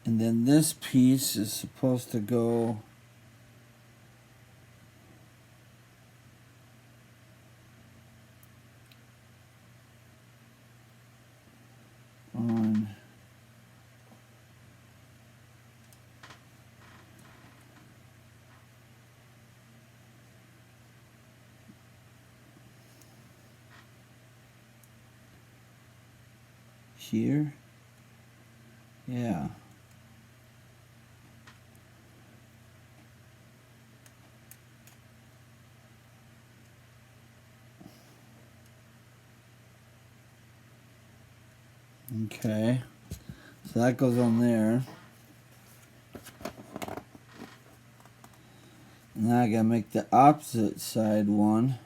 Speaker 1: And then this piece is supposed to go on here. Yeah. Okay. So that goes on there. Now I gotta make the opposite side one.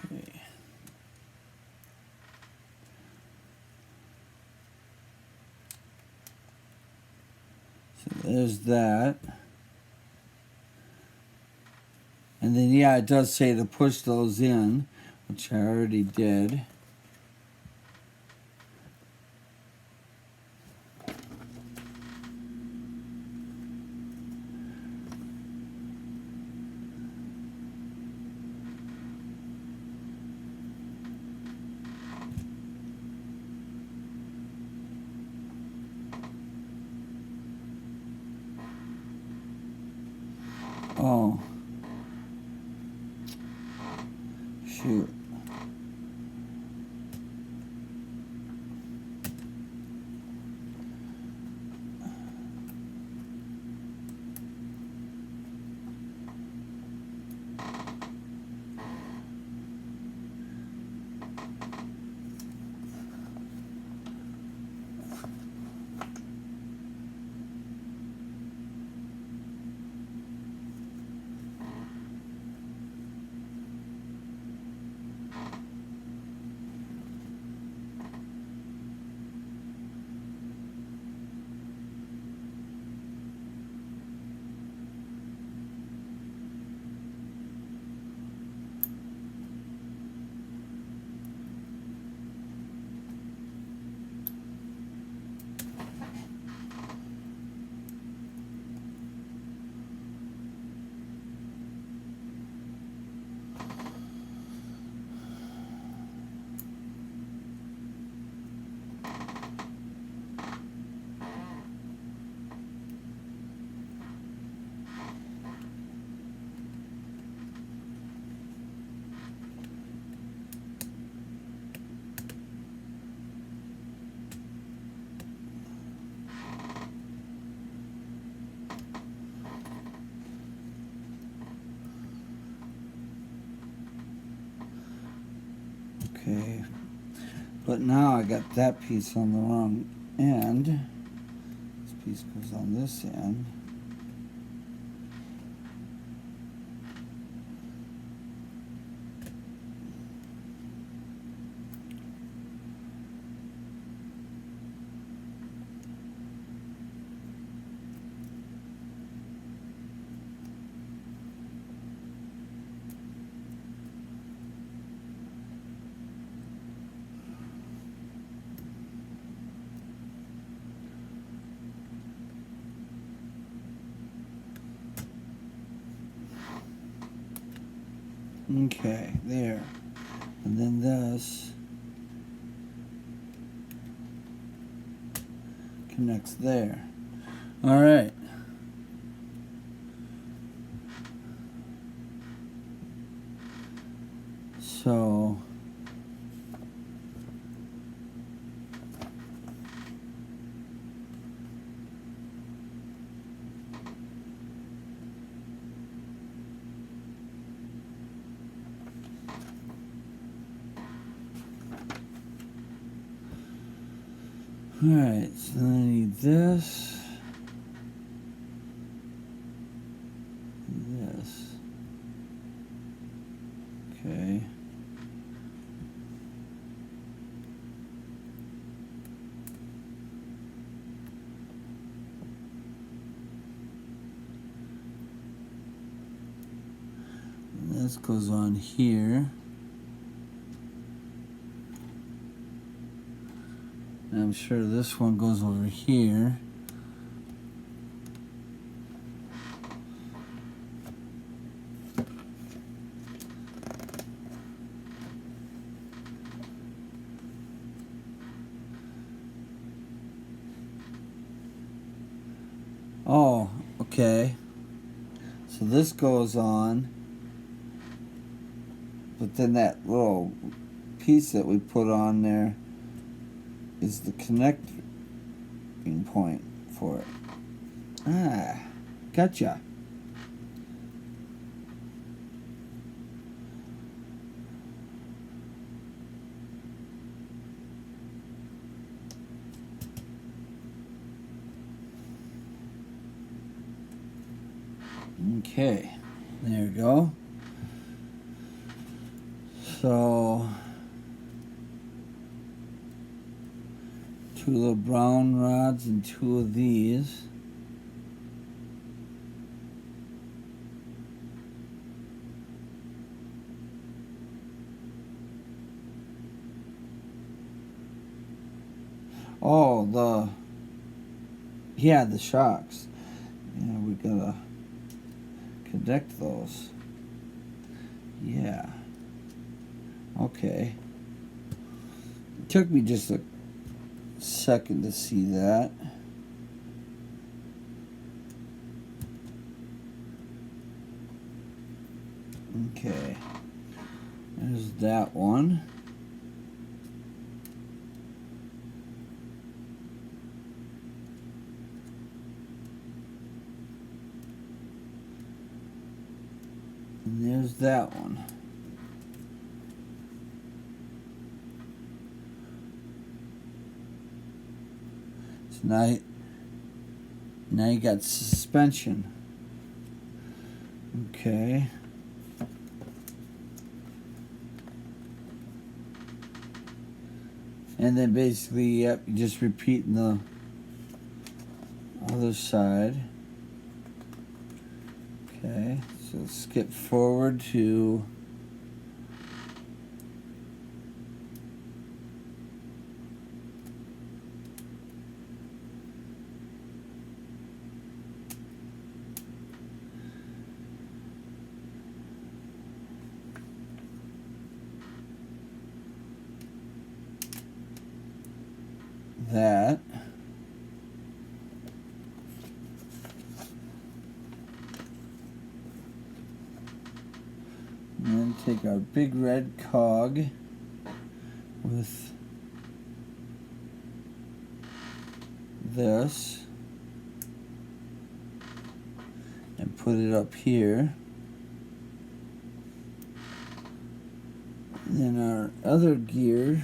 Speaker 1: Okay. So there's that. And then, yeah, it does say to push those in, which I already did. Oh. Shoot. Okay. But now I got that piece on the wrong end. This piece goes on this end. Okay, there. And then this connects there. All right. Alright, so then I need this. This. Okay. And this goes on here. And I'm sure this one goes over here. Oh, okay. So this goes on, but then that little piece that we put on there is the connecting point for it. Ah, gotcha. Okay, there we go. So, two little brown rods and two of these. Oh, the shocks. Yeah, we gotta connect those. Yeah. Okay. It took me just a second to see that. Okay. There's that one. And there's that one. So now you got suspension. Okay. And then basically, yep, you just repeating the other side. Okay, so skip forward to that. And then take our big red cog with this and put it up here. And then our other gear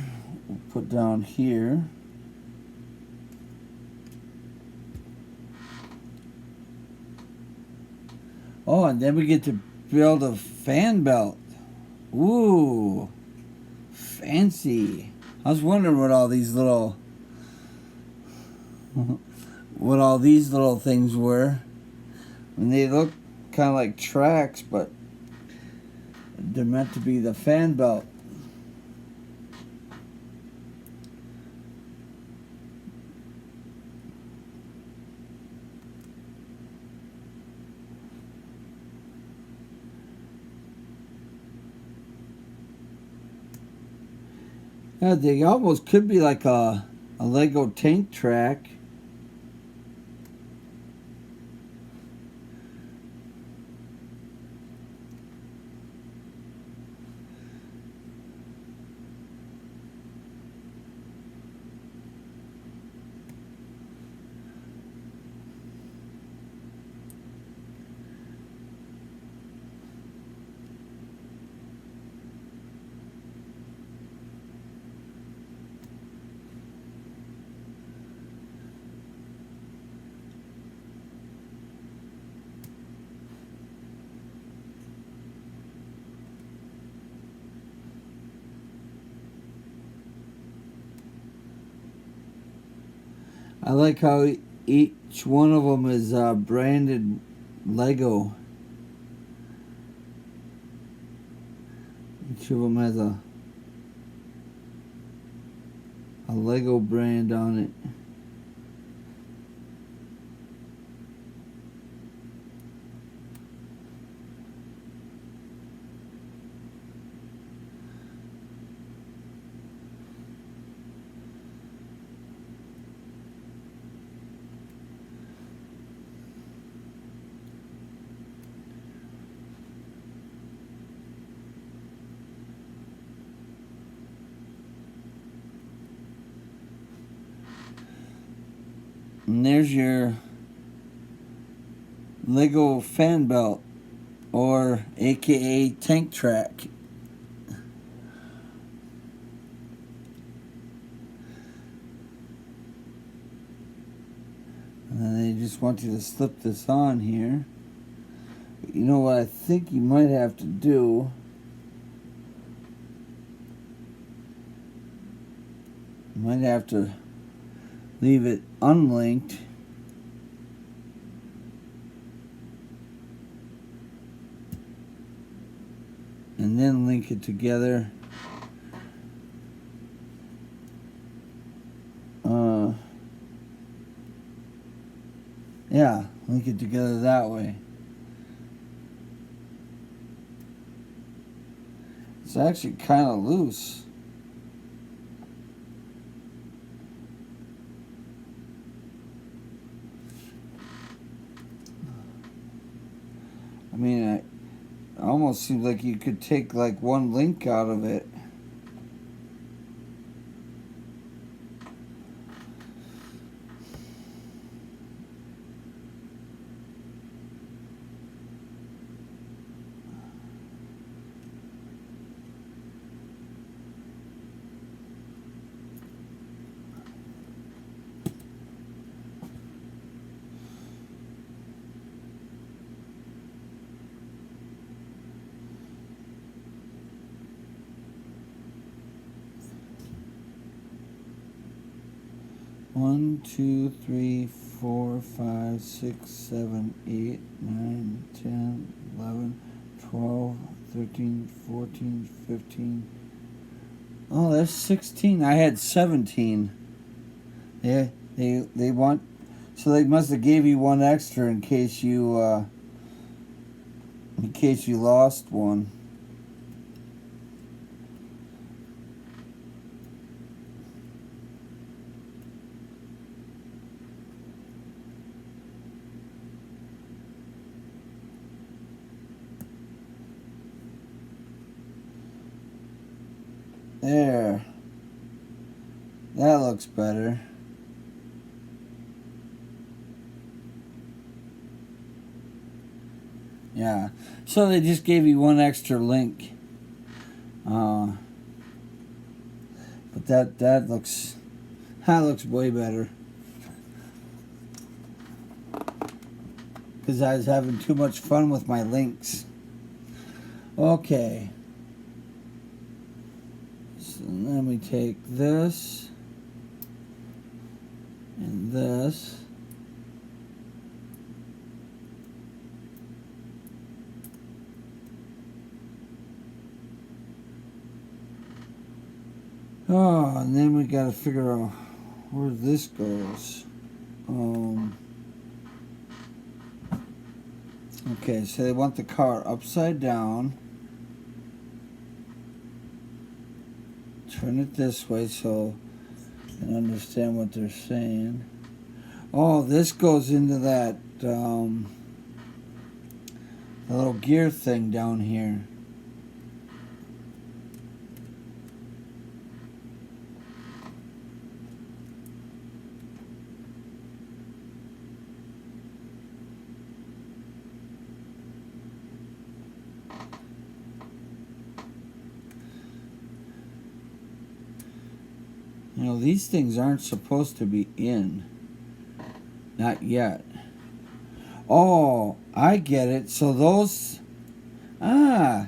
Speaker 1: we'll put down here. Oh, and then we get to build a fan belt. Ooh, fancy. I was wondering what all these little things were. And they look kind of like tracks, but they're meant to be the fan belt. Yeah, they almost could be like a Lego tank track. I like how each one of them is branded Lego. Each of them has a Lego brand on it. And there's your Lego fan belt, or aka tank track. And then they just want you to slip this on here. But you know what I think you might have to do? You might have to leave it unlinked. And then link it together. Yeah, link it together that way. It's actually kind of loose. I mean, it almost seems like you could take like one link out of it. One, 2, 3, 4, 5, 6, 7, 8, 9, 10, 11, 12, 13, 14, 15. Oh, there's 16. I had 17. Yeah, they want, so they must have gave you one extra in case you lost one. There. That looks better. Yeah. So they just gave you one extra link. But that looks way better. Because I was having too much fun with my links. Okay. So then we take this and this. Oh, and then we gotta figure out where this goes. Okay, so they want the car upside down. Turn it this way so you can understand what they're saying. Oh, this goes into that the little gear thing down here. You know, these things aren't supposed to be in. Not yet. Oh, I get it. So those... So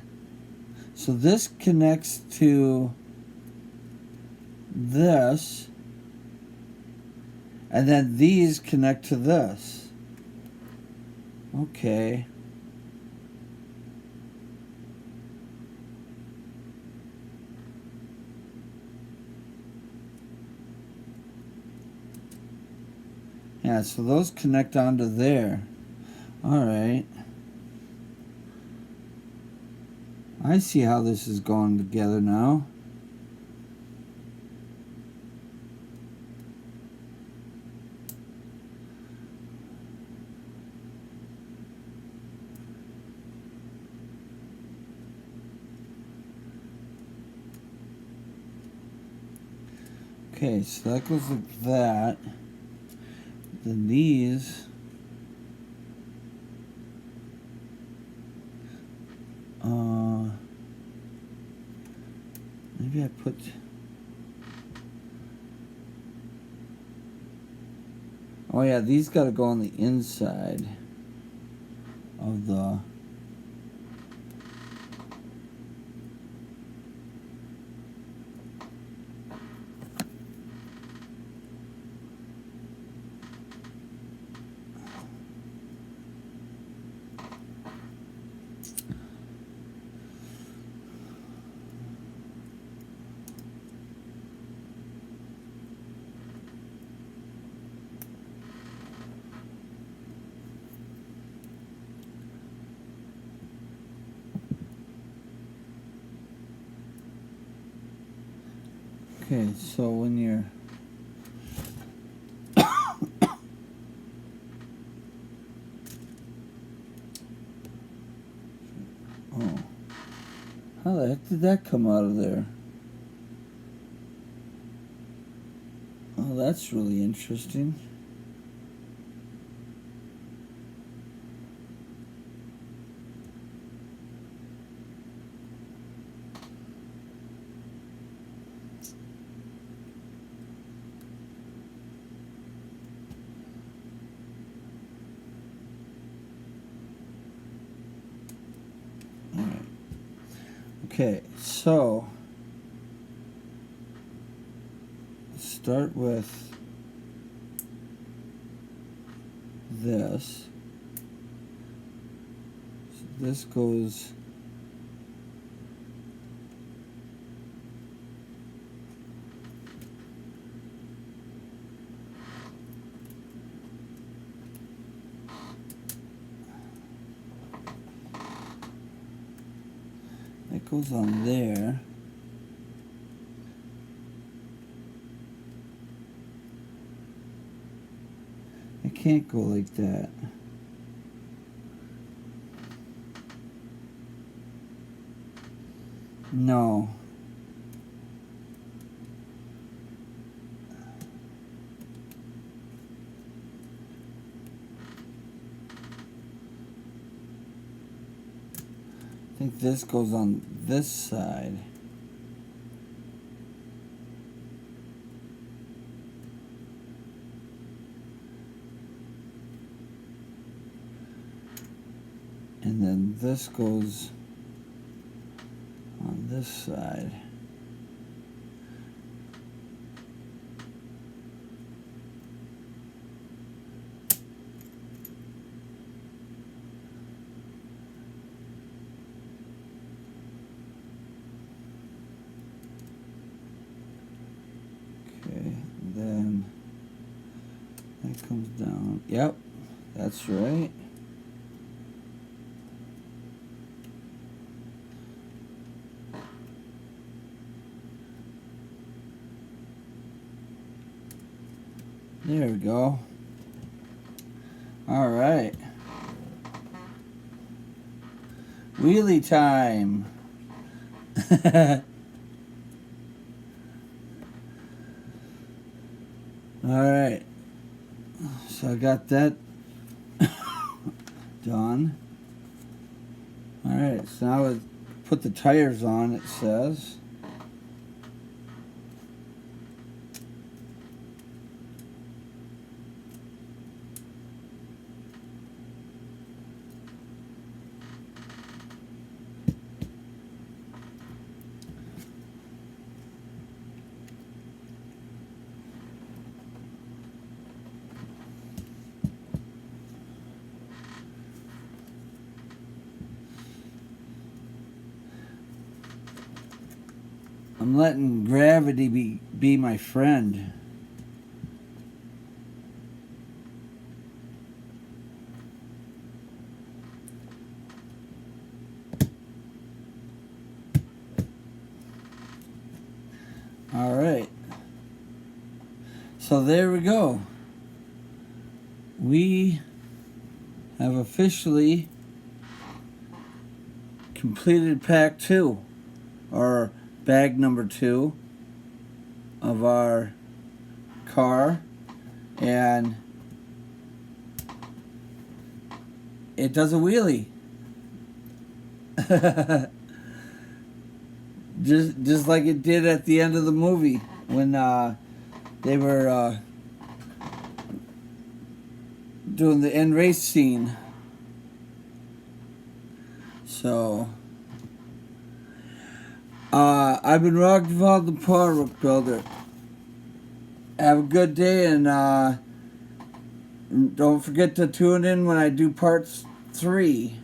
Speaker 1: this connects to this. And then these connect to this. Okay. Yeah, so those connect onto there. Alright. I see how this is going together now. Okay, so that goes like that. Then these maybe I put oh yeah, these got to go on the inside of the okay, so when you're oh, how the heck did that come out of there? Oh, that's really interesting. Alright. Okay, so let's start with this. So this goes that goes on there. It can't go like that. No. I think this goes on this side. And then this goes on this side. Okay, then that comes down. Yep, that's right. There we go. All right. Wheelie time. All right. So I got that done. All right. So now I put the tires on, it says. I'm letting gravity be my friend. All right. So there we go. We have officially completed pack 2, or bag number 2 of our car, and it does a wheelie. just like it did at the end of the movie when they were doing the end race scene. So I've been Rockvald the Power Rook Builder. Have a good day, and don't forget to tune in when I do part 3.